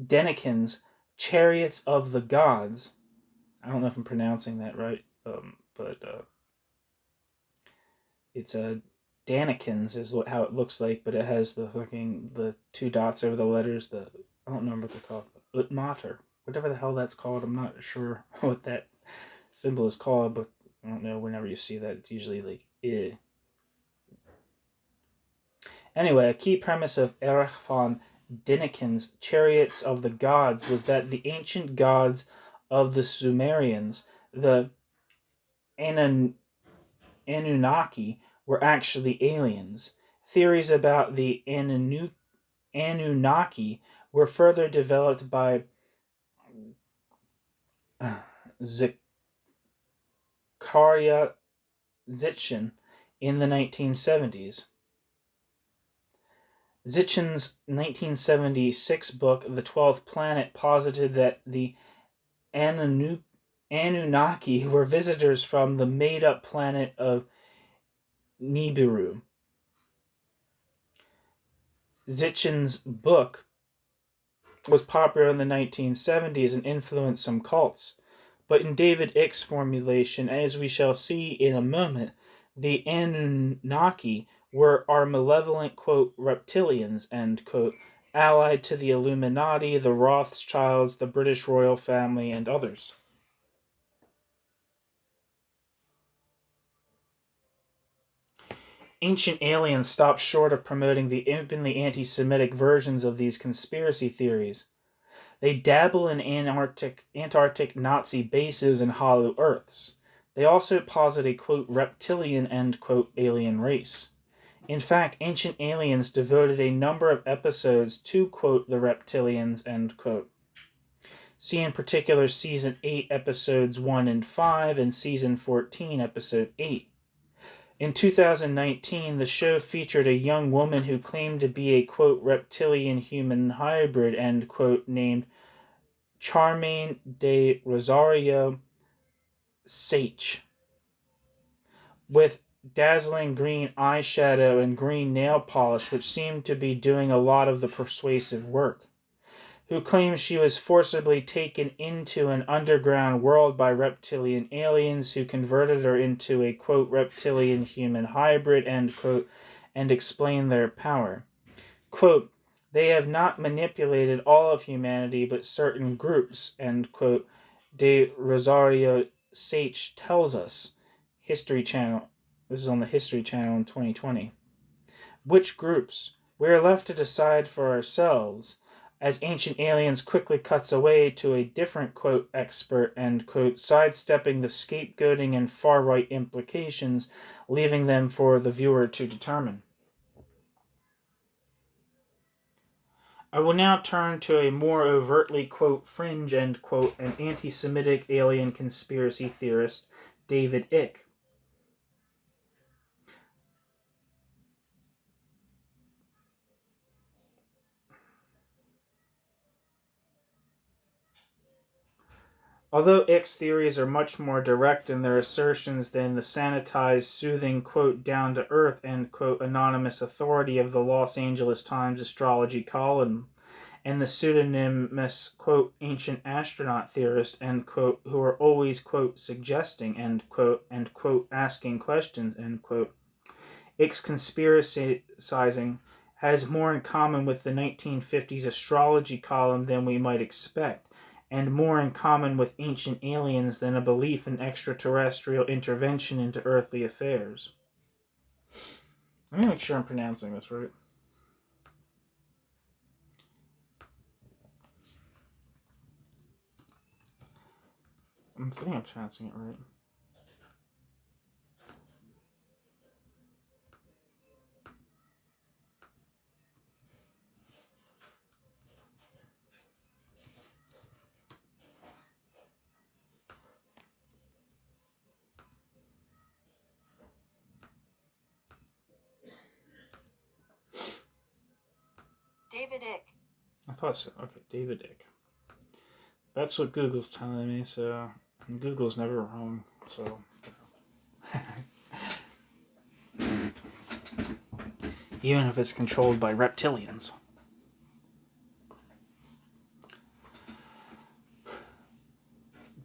Däniken's Chariots of the Gods, I don't know if I'm pronouncing that right, but it's Däniken's is how it looks like, but it has the two dots over the letters, I don't remember what they're called, Utmater, whatever the hell that's called. I'm not sure what that symbol is called, but I don't know, whenever you see that, it's usually like, eh. Anyway, a key premise of Erich von Däniken's Chariots of the Gods was that the ancient gods of the Sumerians, the Anunnaki, were actually aliens. Theories about the Anunnaki were further developed by Zecharia Sitchin in the 1970s. Sitchin's 1976 book, The 12th Planet, posited that the Anunnaki were visitors from the made-up planet of Nibiru. Sitchin's book was popular in the 1970s and influenced some cults. But in David Icke's formulation, as we shall see in a moment, the Anunnaki are malevolent, quote, reptilians, end quote, allied to the Illuminati, the Rothschilds, the British royal family, and others. Ancient Aliens stopped short of promoting the openly anti-Semitic versions of these conspiracy theories. They dabble in Antarctic Nazi bases and hollow Earths. They also posit a, quote, reptilian, end quote, alien race. In fact, Ancient Aliens devoted a number of episodes to, quote, the reptilians, end quote. See in particular Season 8, Episodes 1 and 5, and Season 14, Episode 8. In 2019, the show featured a young woman who claimed to be a, quote, reptilian-human hybrid, end quote, named Charmaine de Rosario Sage, with dazzling green eyeshadow and green nail polish, which seemed to be doing a lot of the persuasive work, who claims she was forcibly taken into an underground world by reptilian aliens who converted her into a, quote, reptilian-human hybrid, end quote, and explained their power. Quote, they have not manipulated all of humanity but certain groups, end quote, de Rosario Sage tells us, History Channel, this is on the History Channel in 2020. Which groups? We are left to decide for ourselves, as Ancient Aliens quickly cuts away to a different, quote, expert, end quote, sidestepping the scapegoating and far-right implications, leaving them for the viewer to determine. I will now turn to a more overtly, quote, fringe, end quote, and anti-Semitic alien conspiracy theorist, David Icke. Although Icke's theories are much more direct in their assertions than the sanitized, soothing, quote, down-to-earth, end quote, anonymous authority of the Los Angeles Times astrology column, and the pseudonymous, quote, ancient astronaut theorist, end quote, who are always, quote, suggesting, end quote, and, quote, asking questions, end quote. Icke's conspiracizing has more in common with the 1950s astrology column than we might expect, and more in common with Ancient Aliens than a belief in extraterrestrial intervention into earthly affairs. Let me make sure I'm pronouncing this right. I think I'm pronouncing it right. David Icke. I thought so. Okay, David Icke. That's what Google's telling me, so... And Google's never wrong, so... Even if it's controlled by reptilians.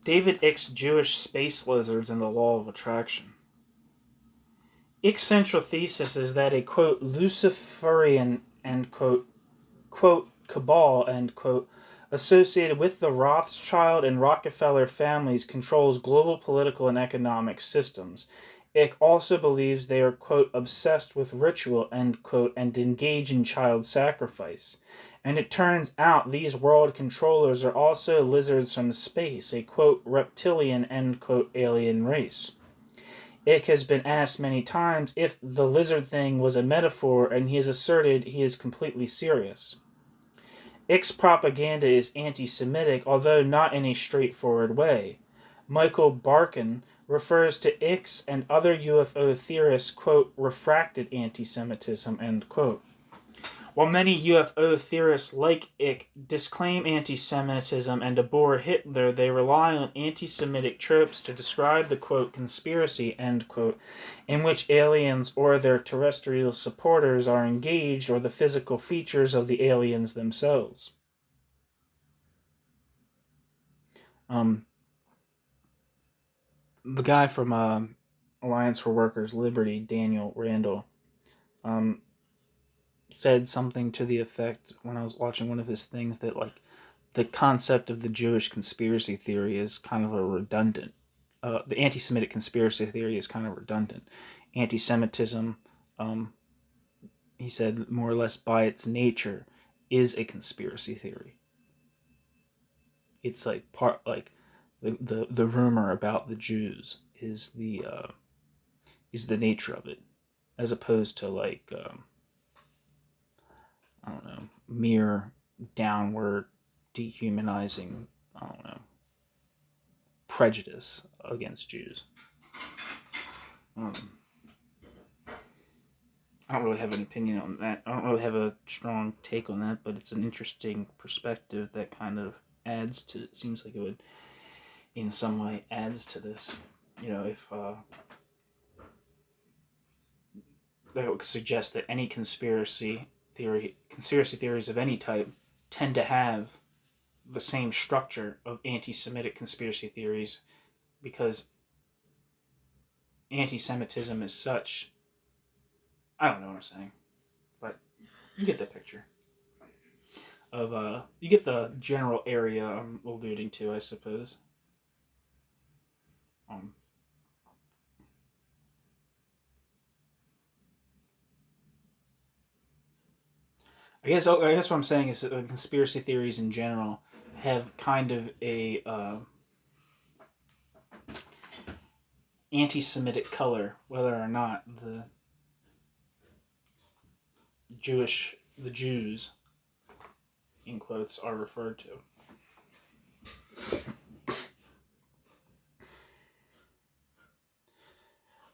David Icke's Jewish space lizards and the law of attraction. Icke's central thesis is that a, quote, Luciferian, end quote, cabal, end quote, associated with the Rothschild and Rockefeller families controls global political and economic systems. Icke also believes they are, quote, obsessed with ritual, end quote, and engage in child sacrifice. And it turns out these world controllers are also lizards from space, a, quote, reptilian, end quote, alien race. Icke has been asked many times if the lizard thing was a metaphor, and he has asserted he is completely serious. Icke's propaganda is anti-Semitic, although not in a straightforward way. Michael Barkin refers to Icke's and other UFO theorists, quote, refracted anti-Semitism, end quote. While many UFO theorists like Icke disclaim anti-Semitism and abhor Hitler, they rely on anti-Semitic tropes to describe the, quote, conspiracy, end quote, in which aliens or their terrestrial supporters are engaged, or the physical features of the aliens themselves. The guy from Alliance for Workers' Liberty, Daniel Randall, said something to the effect when I was watching one of his things that, like, the concept of the Jewish conspiracy theory is kind of a redundant. The anti-Semitic conspiracy theory is kind of redundant. Anti-Semitism, he said, more or less by its nature, is a conspiracy theory. It's like the rumor about the Jews is the nature of it, as opposed to like I don't know, mere downward dehumanizing, I don't know, prejudice against Jews. I don't really have an opinion on that. I don't really have a strong take on that, but it's an interesting perspective that kind of adds to, it seems like it would, in some way, adds to this. You know, if that would suggest that any conspiracy theories of any type tend to have the same structure of anti-Semitic conspiracy theories, because anti-Semitism is such, I don't know what I'm saying, but you get the picture of you get the general area I'm alluding to, I suppose. Um, I guess what I'm saying is that conspiracy theories in general have kind of a anti-Semitic color, whether or not the Jews, in quotes, are referred to.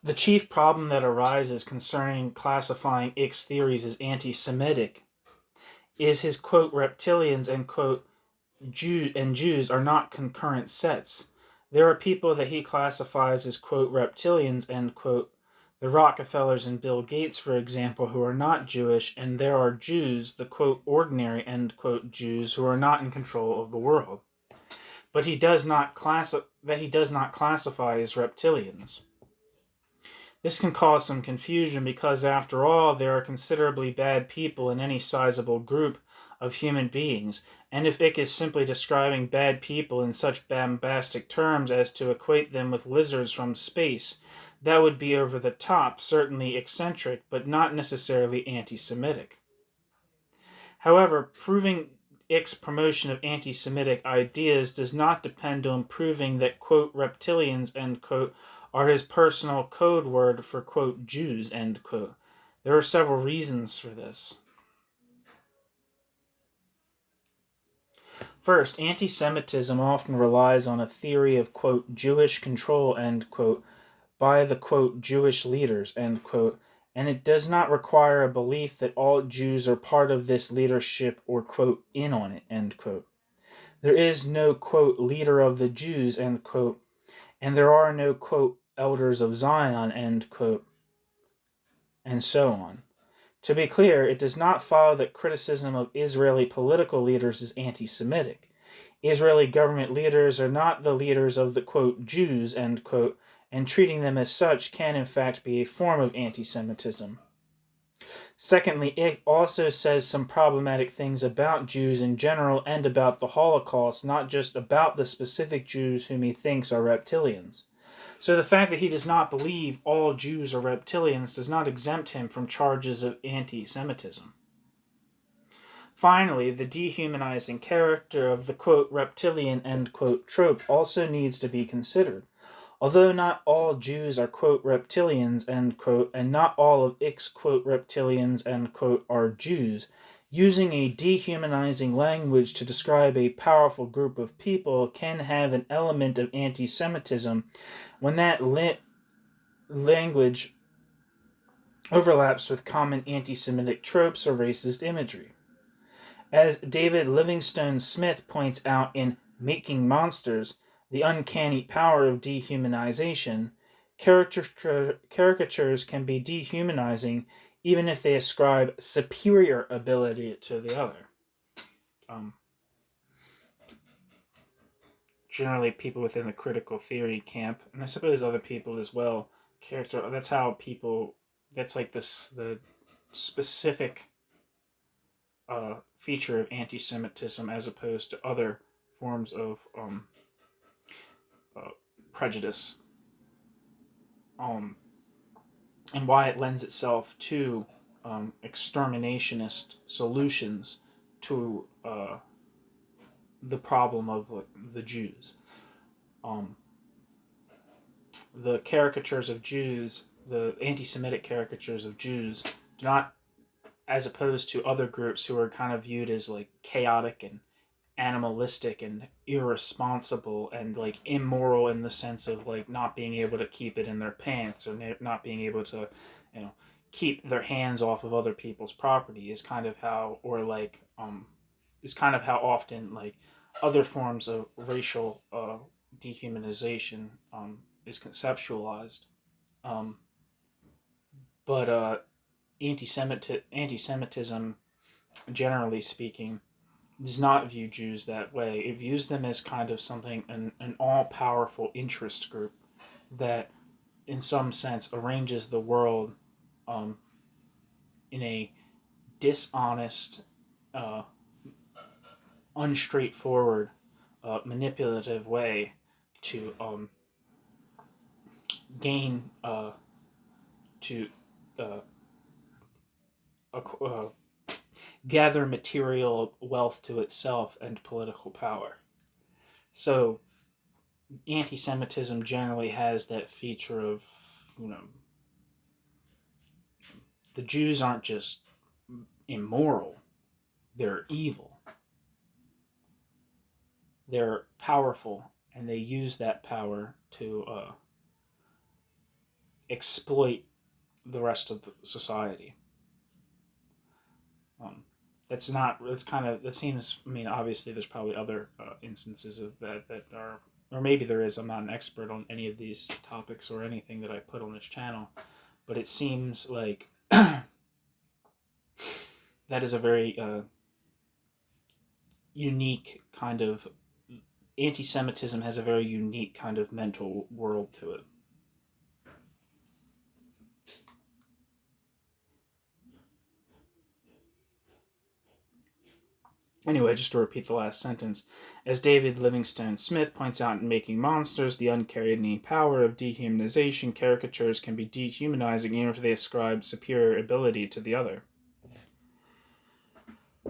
The chief problem that arises concerning classifying Ick's theories as anti-Semitic is his quote reptilians and quote Jews are not concurrent sets. There are people that he classifies as quote reptilians and quote the Rockefellers and Bill Gates, for example, who are not Jewish, and there are Jews, the quote ordinary end quote Jews, who are not in control of the world. But he does not classify as reptilians. This can cause some confusion because, after all, there are considerably bad people in any sizable group of human beings, and if Ick is simply describing bad people in such bombastic terms as to equate them with lizards from space, that would be over the top, certainly eccentric, but not necessarily anti-Semitic. However, proving Ick's promotion of anti-Semitic ideas does not depend on proving that, quote, reptilians, end quote, are his personal code word for, quote, Jews, end quote. There are several reasons for this. First, anti-Semitism often relies on a theory of, quote, Jewish control, end quote, by the, quote, Jewish leaders, end quote, and it does not require a belief that all Jews are part of this leadership or, quote, in on it, end quote. There is no, quote, leader of the Jews, end quote, and there are no, quote, elders of Zion, end quote, and so on. To be clear, it does not follow that criticism of Israeli political leaders is anti-Semitic. Israeli government leaders are not the leaders of the, quote, Jews, end quote, and treating them as such can in fact be a form of anti-Semitism. Secondly, it also says some problematic things about Jews in general and about the Holocaust, not just about the specific Jews whom he thinks are reptilians. So the fact that he does not believe all Jews are reptilians does not exempt him from charges of anti-Semitism. Finally, the dehumanizing character of the, quote, reptilian, end quote, trope also needs to be considered. Although not all Jews are, quote, reptilians, end quote, and not all of Ick's, quote, reptilians, end quote, are Jews, using a dehumanizing language to describe a powerful group of people can have an element of anti-Semitism when that language overlaps with common anti-Semitic tropes or racist imagery. As David Livingstone Smith points out in Making Monsters, the uncanny power of dehumanization, caricatures can be dehumanizing even if they ascribe superior ability to the other. Generally, people within the critical theory camp, and I suppose other people as well, that's how people, that's like the specific feature of anti-Semitism as opposed to other forms of prejudice, and why it lends itself to exterminationist solutions to the problem of the Jews. The caricatures of Jews, the anti-Semitic caricatures of Jews, do not, as opposed to other groups who are kind of viewed as like chaotic and animalistic and irresponsible and like immoral in the sense of like not being able to keep it in their pants or not being able to, keep their hands off of other people's property is kind of how, or like is kind of how often like other forms of racial dehumanization is conceptualized. But anti-Semitism, generally speaking, does not view Jews that way. It views them as kind of something, an all-powerful interest group that, in some sense, arranges the world in a dishonest, unstraightforward, manipulative way to gain to uh, gather material wealth to itself and political power. So anti-Semitism generally has that feature of, the Jews aren't just immoral, they're evil. They're powerful, and they use that power to exploit the rest of the society. That seems, obviously there's probably other instances of that are, or maybe there is. I'm not an expert on any of these topics or anything that I put on this channel, but it seems like that is a very unique kind of, anti-Semitism has a very unique kind of mental world to it. Anyway, just to repeat the last sentence, as David Livingstone Smith points out in Making Monsters, the uncanny power of dehumanization, caricatures can be dehumanizing even if they ascribe superior ability to the other.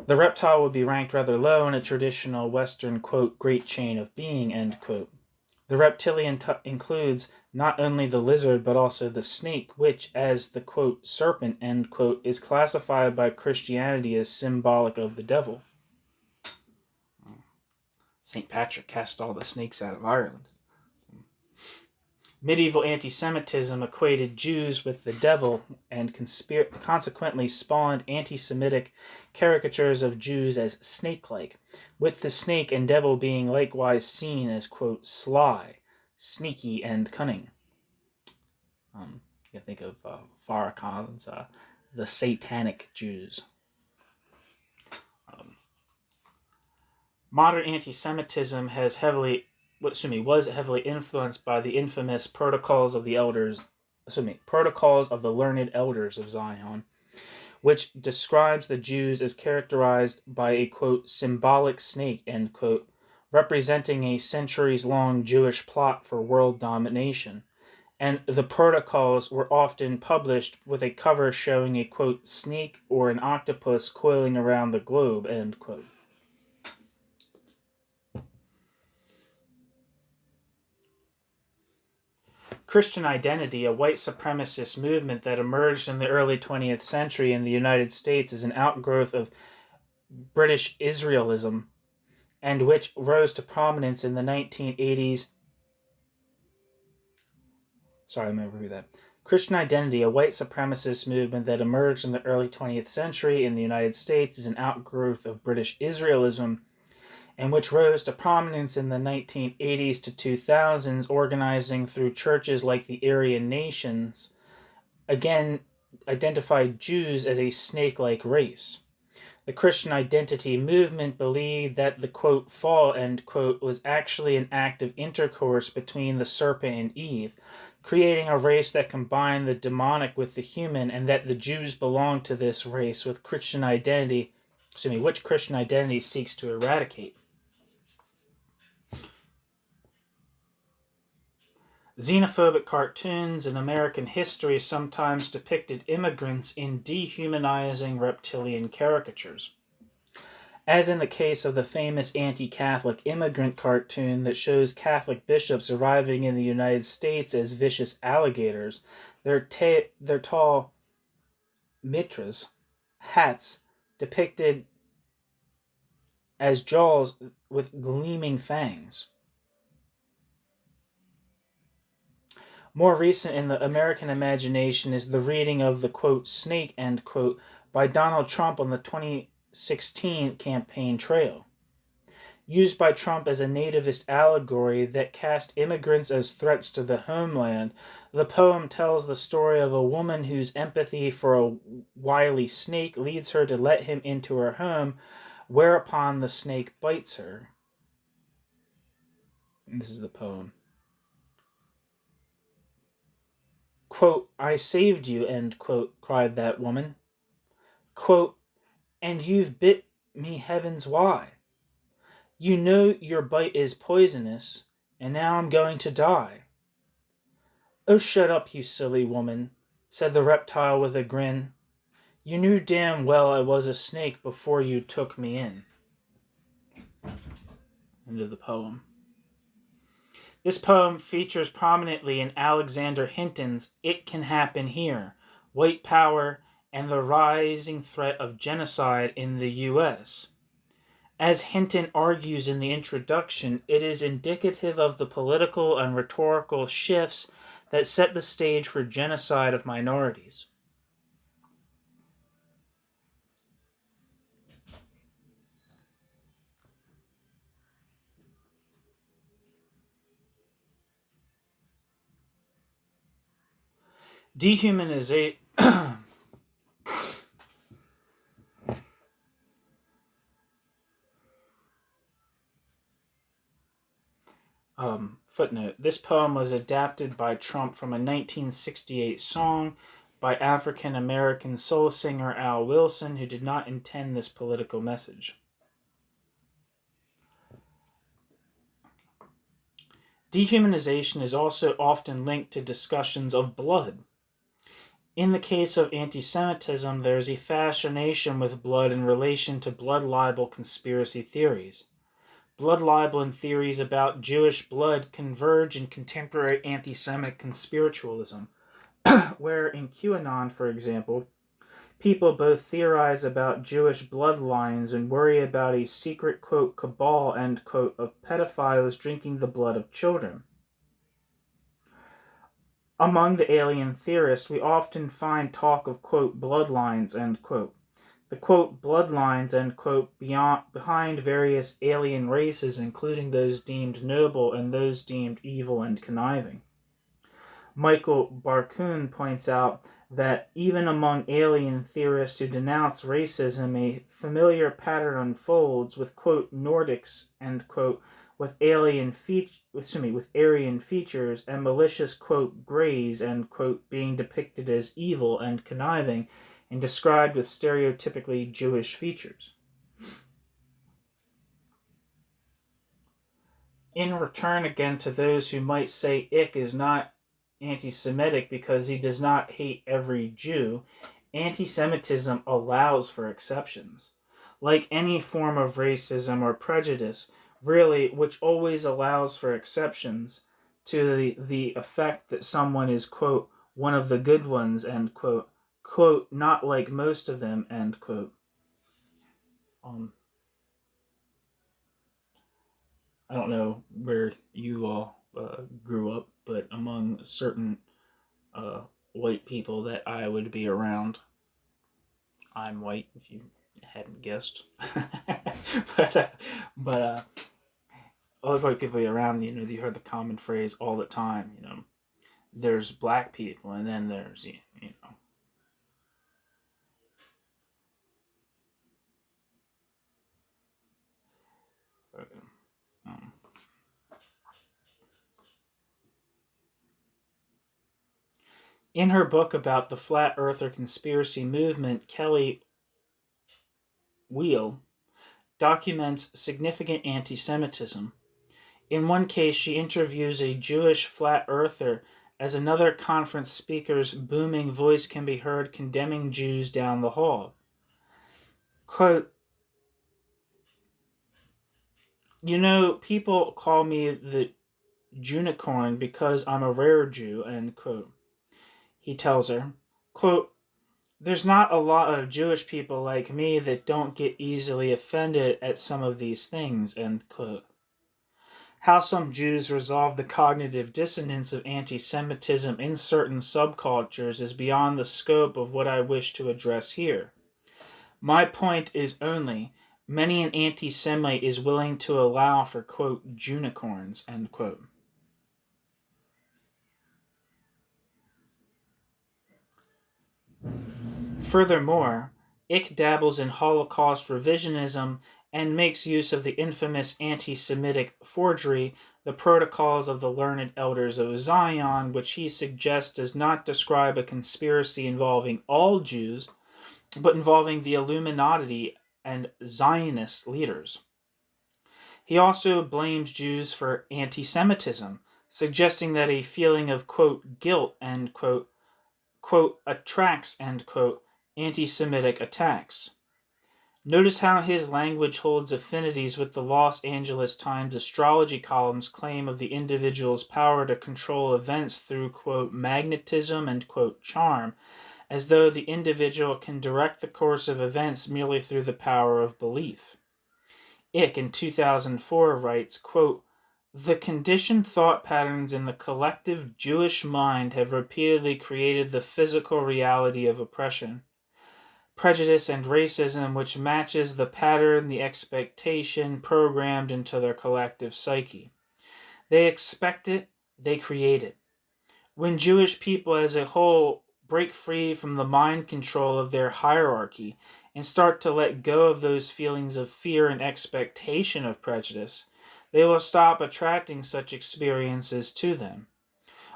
The reptile would be ranked rather low in a traditional Western, quote, great chain of being, end quote. The reptilian includes not only the lizard but also the snake, which, as the, quote, serpent, end quote, is classified by Christianity as symbolic of the devil. St. Patrick cast all the snakes out of Ireland. Medieval anti-Semitism equated Jews with the devil and consequently spawned anti-Semitic caricatures of Jews as snake-like, with the snake and devil being likewise seen as, quote, sly, sneaky, and cunning. You can think of Farrakhan's The Satanic Jews. Modern anti-Semitism was heavily influenced by the infamous Protocols of the Learned Elders of Zion, which describes the Jews as characterized by a, quote, symbolic snake, end quote, representing a centuries-long Jewish plot for world domination. And the protocols were often published with a cover showing a, quote, snake or an octopus coiling around the globe, end quote. Christian identity, a white supremacist movement that emerged in the early 20th century in the United States as an outgrowth of British Israelism, and which rose to prominence in the 1980s. Christian identity, a white supremacist movement that emerged in the early 20th century in the United States as an outgrowth of British Israelism, and which rose to prominence in the 1980s to 2000s, organizing through churches like the Aryan Nations, again identified Jews as a snake-like race. The Christian identity movement believed that the, quote, fall, end quote, was actually an act of intercourse between the serpent and Eve, creating a race that combined the demonic with the human, and that the Jews belonged to this race, which Christian identity seeks to eradicate. Xenophobic cartoons in American history sometimes depicted immigrants in dehumanizing reptilian caricatures. As in the case of the famous anti-Catholic immigrant cartoon that shows Catholic bishops arriving in the United States as vicious alligators, their tall mitras, hats, depicted as jaws with gleaming fangs. More recent in the American imagination is the reading of the, quote, snake, end quote, by Donald Trump on the 2016 campaign trail. Used by Trump as a nativist allegory that cast immigrants as threats to the homeland, the poem tells the story of a woman whose empathy for a wily snake leads her to let him into her home, whereupon the snake bites her. And this is the poem. Quote, I saved you, end quote, cried that woman. Quote, and you've bit me heavens why? You know your bite is poisonous, and now I'm going to die. "Oh, shut up, you silly woman," said the reptile with a grin. "You knew damn well I was a snake before you took me in." End of the poem. This poem features prominently in Alexander Hinton's It Can Happen Here, White Power and the Rising Threat of Genocide in the U.S. As Hinton argues in the introduction, it is indicative of the political and rhetorical shifts that set the stage for genocide of minorities. Dehumanization. Footnote. This poem was adapted by Trump from a 1968 song by African-American soul singer Al Wilson, who did not intend this political message. Dehumanization is also often linked to discussions of blood. In the case of anti-Semitism, there is a fascination with blood in relation to blood libel conspiracy theories. Blood libel and theories about Jewish blood converge in contemporary anti-Semitic conspiritualism, where in QAnon, for example, people both theorize about Jewish bloodlines and worry about a secret, quote, cabal, end quote, of pedophiles drinking the blood of children. Among the alien theorists, we often find talk of, quote, bloodlines, end quote. The, quote, bloodlines, end quote, behind various alien races, including those deemed noble and those deemed evil and conniving. Michael Barkun points out that even among alien theorists who denounce racism, a familiar pattern unfolds with, quote, Nordics, end quote, with Aryan features and malicious, quote, greys, end quote, being depicted as evil and conniving and described with stereotypically Jewish features. In return, again, to those who might say Ick is not anti-Semitic because he does not hate every Jew, anti-Semitism allows for exceptions. Like any form of racism or prejudice, really, which always allows for exceptions to the effect that someone is, quote, one of the good ones, end quote, quote, not like most of them, end quote. I don't know where you all grew up, but among certain white people that I would be around, I'm white, if you hadn't guessed. but all the white people around, you heard the common phrase all the time, there's black people, and then there's, in her book about the Flat Earther conspiracy movement, Kelly Wheel documents significant anti-Semitism. In one case, she interviews a Jewish flat earther as another conference speaker's booming voice can be heard condemning Jews down the hall. Quote, people call me the Junicorn because I'm a rare Jew, end quote. He tells her, quote, there's not a lot of Jewish people like me that don't get easily offended at some of these things, end quote. How some Jews resolve the cognitive dissonance of anti-Semitism in certain subcultures is beyond the scope of what I wish to address here. My point is only, many an anti-Semite is willing to allow for, quote, Junicorns, end quote. Furthermore, Ick dabbles in Holocaust revisionism and makes use of the infamous anti-Semitic forgery, the Protocols of the Learned Elders of Zion, which he suggests does not describe a conspiracy involving all Jews, but involving the Illuminati and Zionist leaders. He also blames Jews for anti-Semitism, suggesting that a feeling of, quote, guilt, end quote, attracts, end quote, anti-Semitic attacks. Notice how his language holds affinities with the Los Angeles Times astrology column's claim of the individual's power to control events through, quote, magnetism and, quote, charm, as though the individual can direct the course of events merely through the power of belief. Ick in 2004 writes, quote, the conditioned thought patterns in the collective Jewish mind have repeatedly created the physical reality of oppression, prejudice, and racism, which matches the pattern, the expectation programmed into their collective psyche. They expect it, they create it. When Jewish people as a whole break free from the mind control of their hierarchy and start to let go of those feelings of fear and expectation of prejudice, they will stop attracting such experiences to them.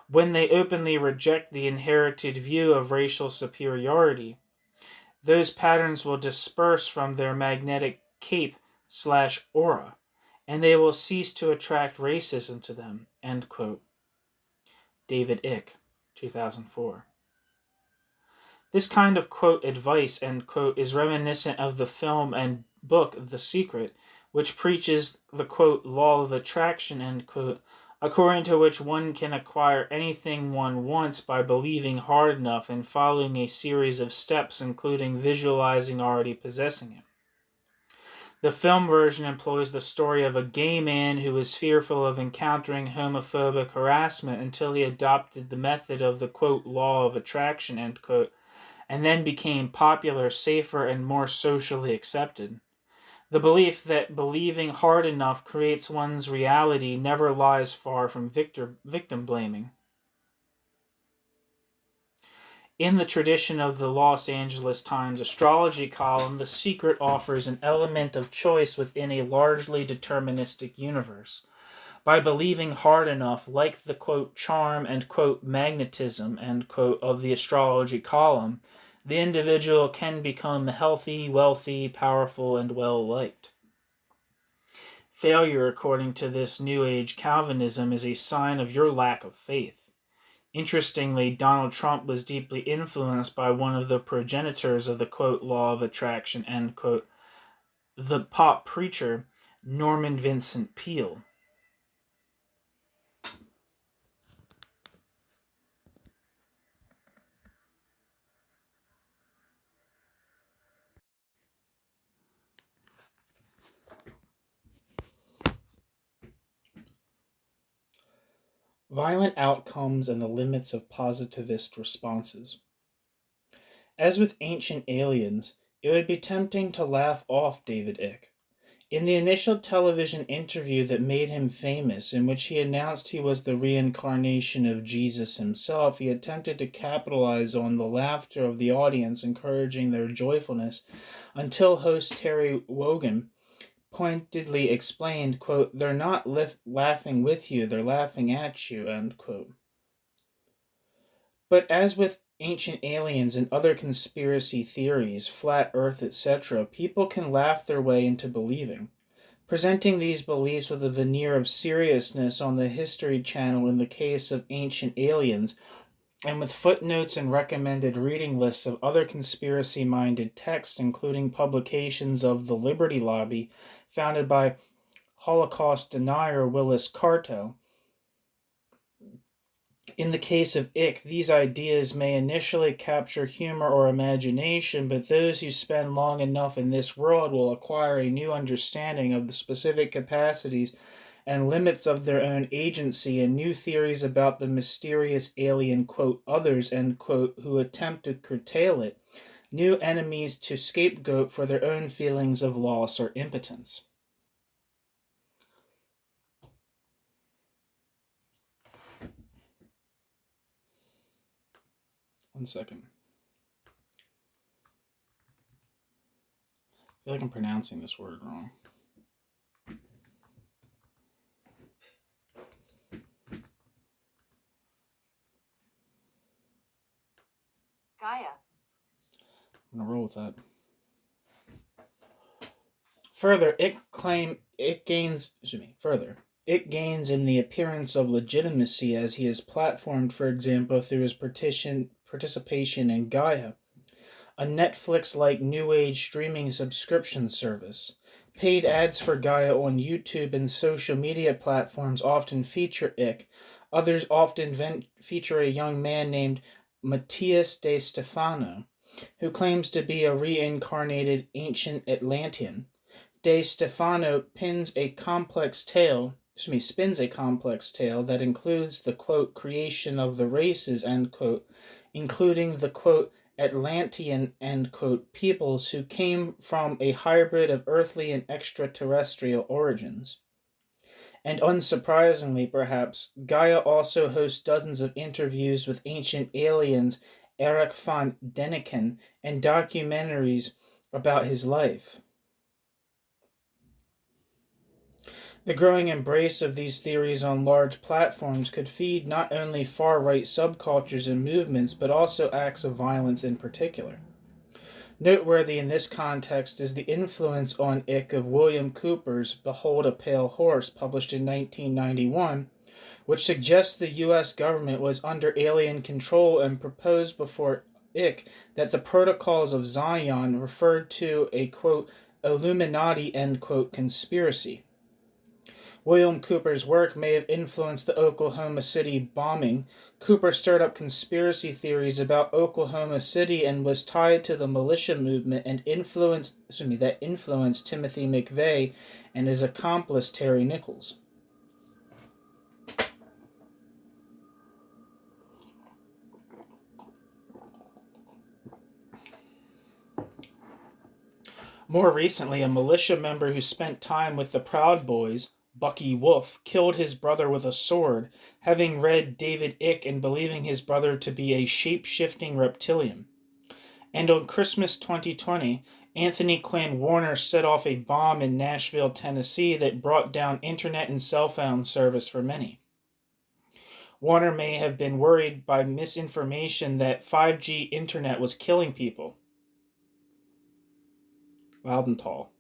When they openly reject the inherited view of racial superiority, those patterns will disperse from their magnetic cape/aura, and they will cease to attract racism to them, end quote. David Icke, 2004. This kind of, quote, advice, end quote, is reminiscent of the film and book The Secret, which preaches the, quote, law of attraction, end quote, according to which one can acquire anything one wants by believing hard enough and following a series of steps, including visualizing already possessing it. The film version employs the story of a gay man who was fearful of encountering homophobic harassment until he adopted the method of the, quote, law of attraction, end quote, and then became popular, safer, and more socially accepted. The belief that believing hard enough creates one's reality never lies far from victim blaming. In the tradition of the Los Angeles Times astrology column, The Secret offers an element of choice within a largely deterministic universe. By believing hard enough, like the, quote, charm and, quote, magnetism, end quote, of the astrology column, the individual can become healthy, wealthy, powerful, and well-liked. Failure, according to this New Age Calvinism, is a sign of your lack of faith. Interestingly, Donald Trump was deeply influenced by one of the progenitors of the, quote, law of attraction, end quote, the pop preacher Norman Vincent Peale. Violent outcomes and the limits of positivist responses. As with Ancient Aliens, it would be tempting to laugh off David Icke. In the initial television interview that made him famous, in which he announced he was the reincarnation of Jesus himself, he attempted to capitalize on the laughter of the audience, encouraging their joyfulness, until host Terry Wogan pointedly explained, quote, they're not laughing with you, they're laughing at you, end quote. But as with Ancient Aliens and other conspiracy theories, flat earth, etc., people can laugh their way into believing. Presenting these beliefs with a veneer of seriousness on the History Channel in the case of Ancient Aliens, and with footnotes and recommended reading lists of other conspiracy-minded texts, including publications of the Liberty Lobby, founded by Holocaust denier Willis Carto. In the case of Icke, these ideas may initially capture humor or imagination, but those who spend long enough in this world will acquire a new understanding of the specific capacities and limits of their own agency and new theories about the mysterious alien, quote, others, end quote, who attempt to curtail it, new enemies to scapegoat for their own feelings of loss or impotence. One second. I feel like I'm pronouncing this word wrong. Gaia. I'm going to roll with that. Further, It gains in the appearance of legitimacy as he is platformed, for example, through his participation in Gaia, a Netflix-like New Age streaming subscription service. Paid ads for Gaia on YouTube and social media platforms often feature Ick. Others often feature a young man named Matthias de Stefano, who claims to be a reincarnated ancient Atlantean. De Stefano spins a complex tale that includes the, quote, creation of the races, end quote, including the, quote, Atlantean, end quote, peoples who came from a hybrid of earthly and extraterrestrial origins. And unsurprisingly, perhaps, Gaia also hosts dozens of interviews with ancient aliens Erich von Däniken and documentaries about his life. The growing embrace of these theories on large platforms could feed not only far-right subcultures and movements, but also acts of violence in particular. Noteworthy in this context is the influence on Ick of William Cooper's Behold a Pale Horse, published in 1991, which suggests the U.S. government was under alien control and proposed before Ick that the Protocols of Zion referred to a, quote, Illuminati, end quote, conspiracy. William Cooper's work may have influenced the Oklahoma City bombing. Cooper stirred up conspiracy theories about Oklahoma City and was tied to the militia movement and influenced Timothy McVeigh and his accomplice Terry Nichols. More recently, a militia member who spent time with the Proud Boys, Bucky Wolf, killed his brother with a sword, having read David Icke and believing his brother to be a shape-shifting reptilian. And on Christmas 2020, Anthony Quinn Warner set off a bomb in Nashville, Tennessee that brought down internet and cell phone service for many. Warner may have been worried by misinformation that 5G internet was killing people. Loud and tall.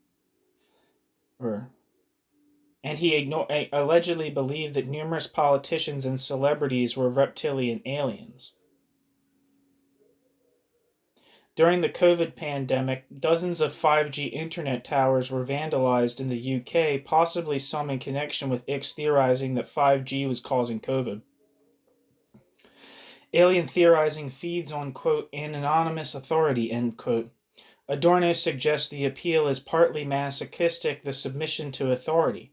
And he allegedly believed that numerous politicians and celebrities were reptilian aliens. During the COVID pandemic, dozens of 5G internet towers were vandalized in the UK, possibly some in connection with Ick's theorizing that 5G was causing COVID. Alien theorizing feeds on, quote, an anonymous authority, end quote. Adorno suggests the appeal is partly masochistic, the submission to authority.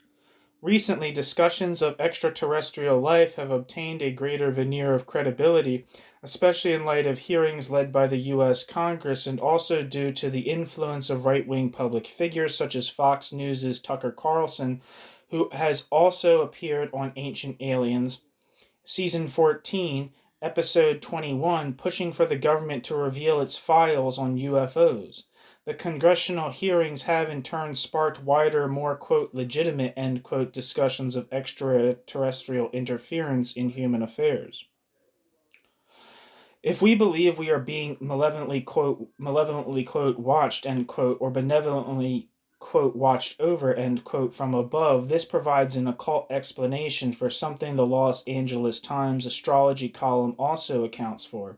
Recently, discussions of extraterrestrial life have obtained a greater veneer of credibility, especially in light of hearings led by the U.S. Congress and also due to the influence of right-wing public figures such as Fox News' Tucker Carlson, who has also appeared on Ancient Aliens, Season 14, Episode 21, pushing for the government to reveal its files on UFOs. The congressional hearings have in turn sparked wider, more, quote, legitimate, end quote, discussions of extraterrestrial interference in human affairs. If we believe we are being malevolently, quote, watched, end quote, or benevolently, quote, watched over, end quote, from above, this provides an occult explanation for something the Los Angeles Times astrology column also accounts for: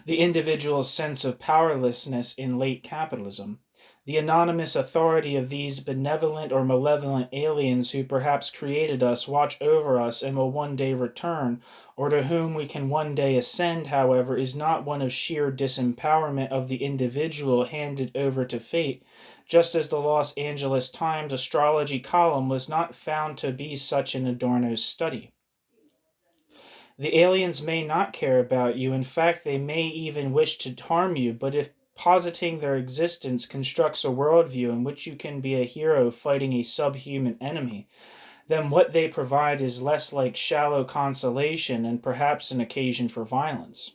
the individual's sense of powerlessness in late capitalism. The anonymous authority of these benevolent or malevolent aliens who perhaps created us, watch over us, and will one day return, or to whom we can one day ascend, however, is not one of sheer disempowerment of the individual handed over to fate, just as the Los Angeles Times astrology column was not found to be such in Adorno's study. The aliens may not care about you. In fact, they may even wish to harm you, but if positing their existence constructs a worldview in which you can be a hero fighting a subhuman enemy, then what they provide is less like shallow consolation and perhaps an occasion for violence.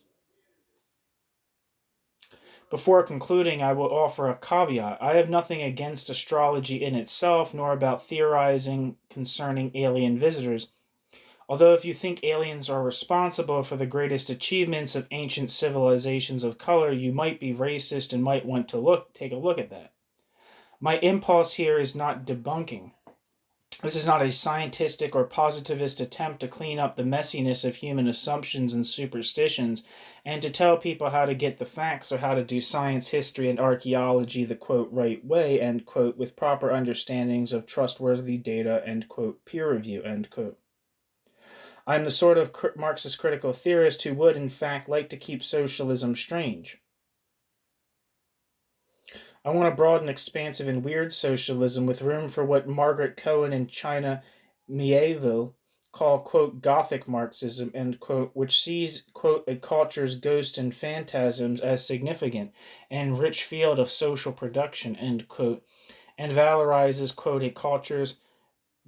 Before concluding, I will offer a caveat. I have nothing against astrology in itself, nor about theorizing concerning alien visitors. Although if you think aliens are responsible for the greatest achievements of ancient civilizations of color, you might be racist and might want to take a look at that. My impulse here is not debunking. This is not a scientistic or positivist attempt to clean up the messiness of human assumptions and superstitions and to tell people how to get the facts or how to do science, history, and archaeology the quote right way, end quote, with proper understandings of trustworthy data, end quote, peer review, end quote. I'm the sort of Marxist critical theorist who would, in fact, like to keep socialism strange. I want a broad and expansive and weird socialism with room for what Margaret Cohen and China Mieville call, quote, Gothic Marxism, end quote, which sees, quote, a culture's ghosts and phantasms as significant and rich field of social production, end quote, and valorizes, quote, a culture's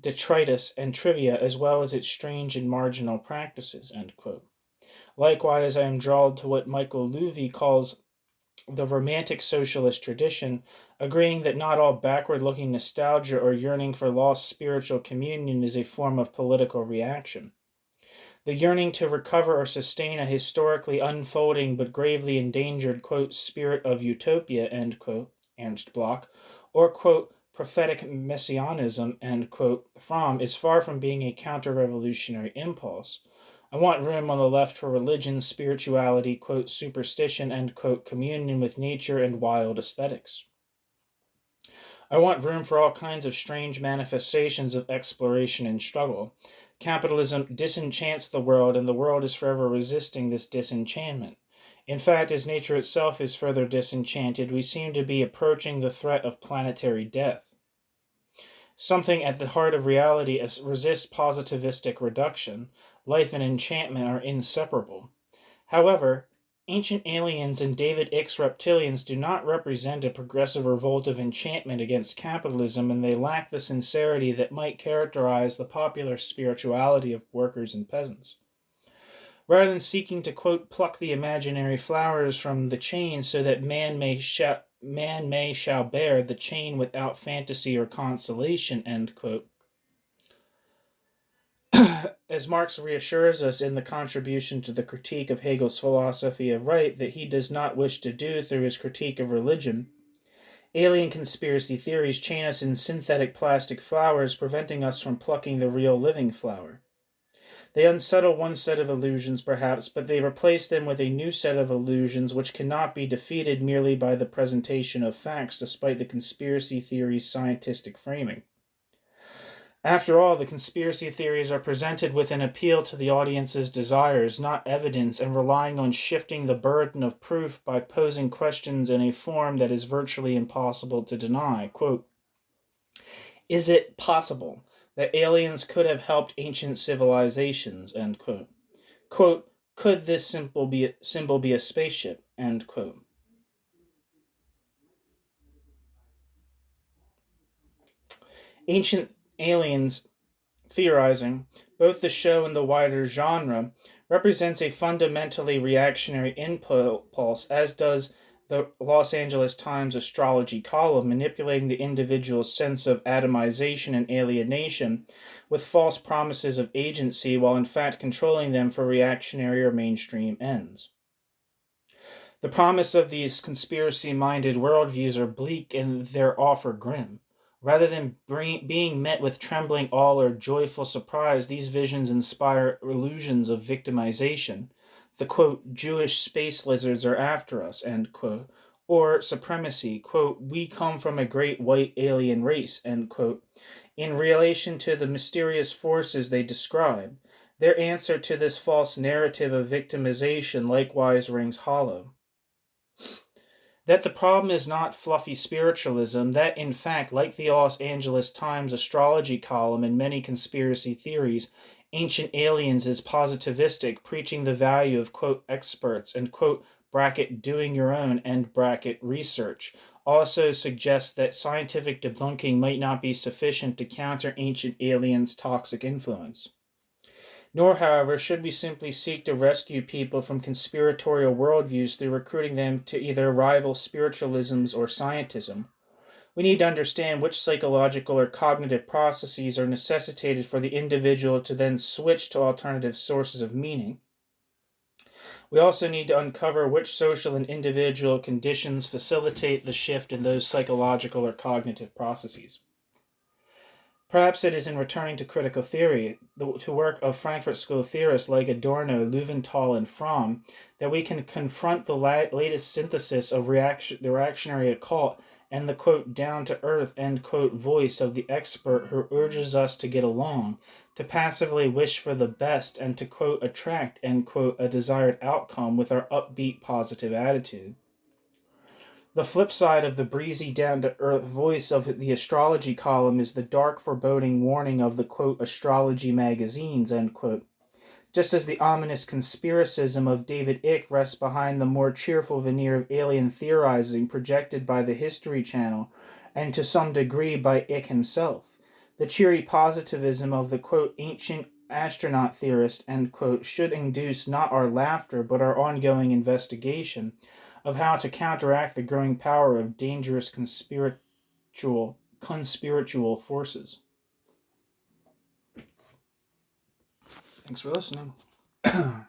detritus and trivia as well as its strange and marginal practices, end quote. Likewise, I am drawn to what Michael Louvy calls the romantic socialist tradition, agreeing that not all backward-looking nostalgia or yearning for lost spiritual communion is a form of political reaction. The yearning to recover or sustain a historically unfolding but gravely endangered, quote, spirit of utopia, end quote, Ernst Bloch, or, quote, prophetic messianism, end quote, Fromm, is far from being a counter-revolutionary impulse. I want room on the left for religion, spirituality, quote, superstition, end quote, communion with nature and wild aesthetics. I want room for all kinds of strange manifestations of exploration and struggle. Capitalism disenchants the world, and the world is forever resisting this disenchantment. In fact, as nature itself is further disenchanted, we seem to be approaching the threat of planetary death. Something at the heart of reality resists positivistic reduction. Life and enchantment are inseparable. However, Ancient Aliens and David Icke's Reptilians do not represent a progressive revolt of enchantment against capitalism, and they lack the sincerity that might characterize the popular spirituality of workers and peasants. Rather than seeking to, quote, pluck the imaginary flowers from the chain so that man may shall bear the chain without fantasy or consolation, end quote. As Marx reassures us in the contribution to the critique of Hegel's philosophy of right that he does not wish to do through his critique of religion, alien conspiracy theories chain us in synthetic plastic flowers, preventing us from plucking the real living flower. They unsettle one set of illusions, perhaps, but they replace them with a new set of illusions which cannot be defeated merely by the presentation of facts, despite the conspiracy theory's scientific framing. After all, the conspiracy theories are presented with an appeal to the audience's desires, not evidence, and relying on shifting the burden of proof by posing questions in a form that is virtually impossible to deny. Quote, is it possible that aliens could have helped ancient civilizations, end quote. Quote, could this symbol be a spaceship, end quote. Ancient Aliens theorizing, both the show and the wider genre, represents a fundamentally reactionary impulse, as does the Los Angeles Times astrology column, manipulating the individual's sense of atomization and alienation with false promises of agency while in fact controlling them for reactionary or mainstream ends. The promise of these conspiracy-minded worldviews are bleak and their offer grim. Rather than being met with trembling awe or joyful surprise, these visions inspire illusions of victimization. The, quote, Jewish space lizards are after us, end quote. Or supremacy, quote, we come from a great white alien race, end quote, in relation to the mysterious forces they describe. Their answer to this false narrative of victimization likewise rings hollow. That the problem is not fluffy spiritualism, that in fact, like the Los Angeles Times astrology column and many conspiracy theories, Ancient Aliens is positivistic, preaching the value of, quote, experts and, quote, bracket doing your own, end bracket research, also suggests that scientific debunking might not be sufficient to counter Ancient Aliens' toxic influence. Nor, however, should we simply seek to rescue people from conspiratorial worldviews through recruiting them to either rival spiritualisms or scientism. We need to understand which psychological or cognitive processes are necessitated for the individual to then switch to alternative sources of meaning. We also need to uncover which social and individual conditions facilitate the shift in those psychological or cognitive processes. Perhaps it is in returning to critical theory, to work of Frankfurt School theorists like Adorno, Löwenthal, and Fromm, that we can confront the latest synthesis of the reactionary occult and the quote down-to-earth end quote voice of the expert who urges us to get along, to passively wish for the best, and to quote attract end quote a desired outcome with our upbeat positive attitude. The flip side of the breezy, down-to-earth voice of the astrology column is the dark, foreboding warning of the, quote, astrology magazines, end quote. Just as the ominous conspiracism of David Icke rests behind the more cheerful veneer of alien theorizing projected by the History Channel, and to some degree by Icke himself. The cheery positivism of the, quote, ancient astronaut theorist, end quote, should induce not our laughter, but our ongoing investigation of how to counteract the growing power of dangerous conspiritual forces. Thanks for listening. Got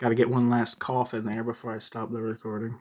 to get one last cough in there before I stop the recording.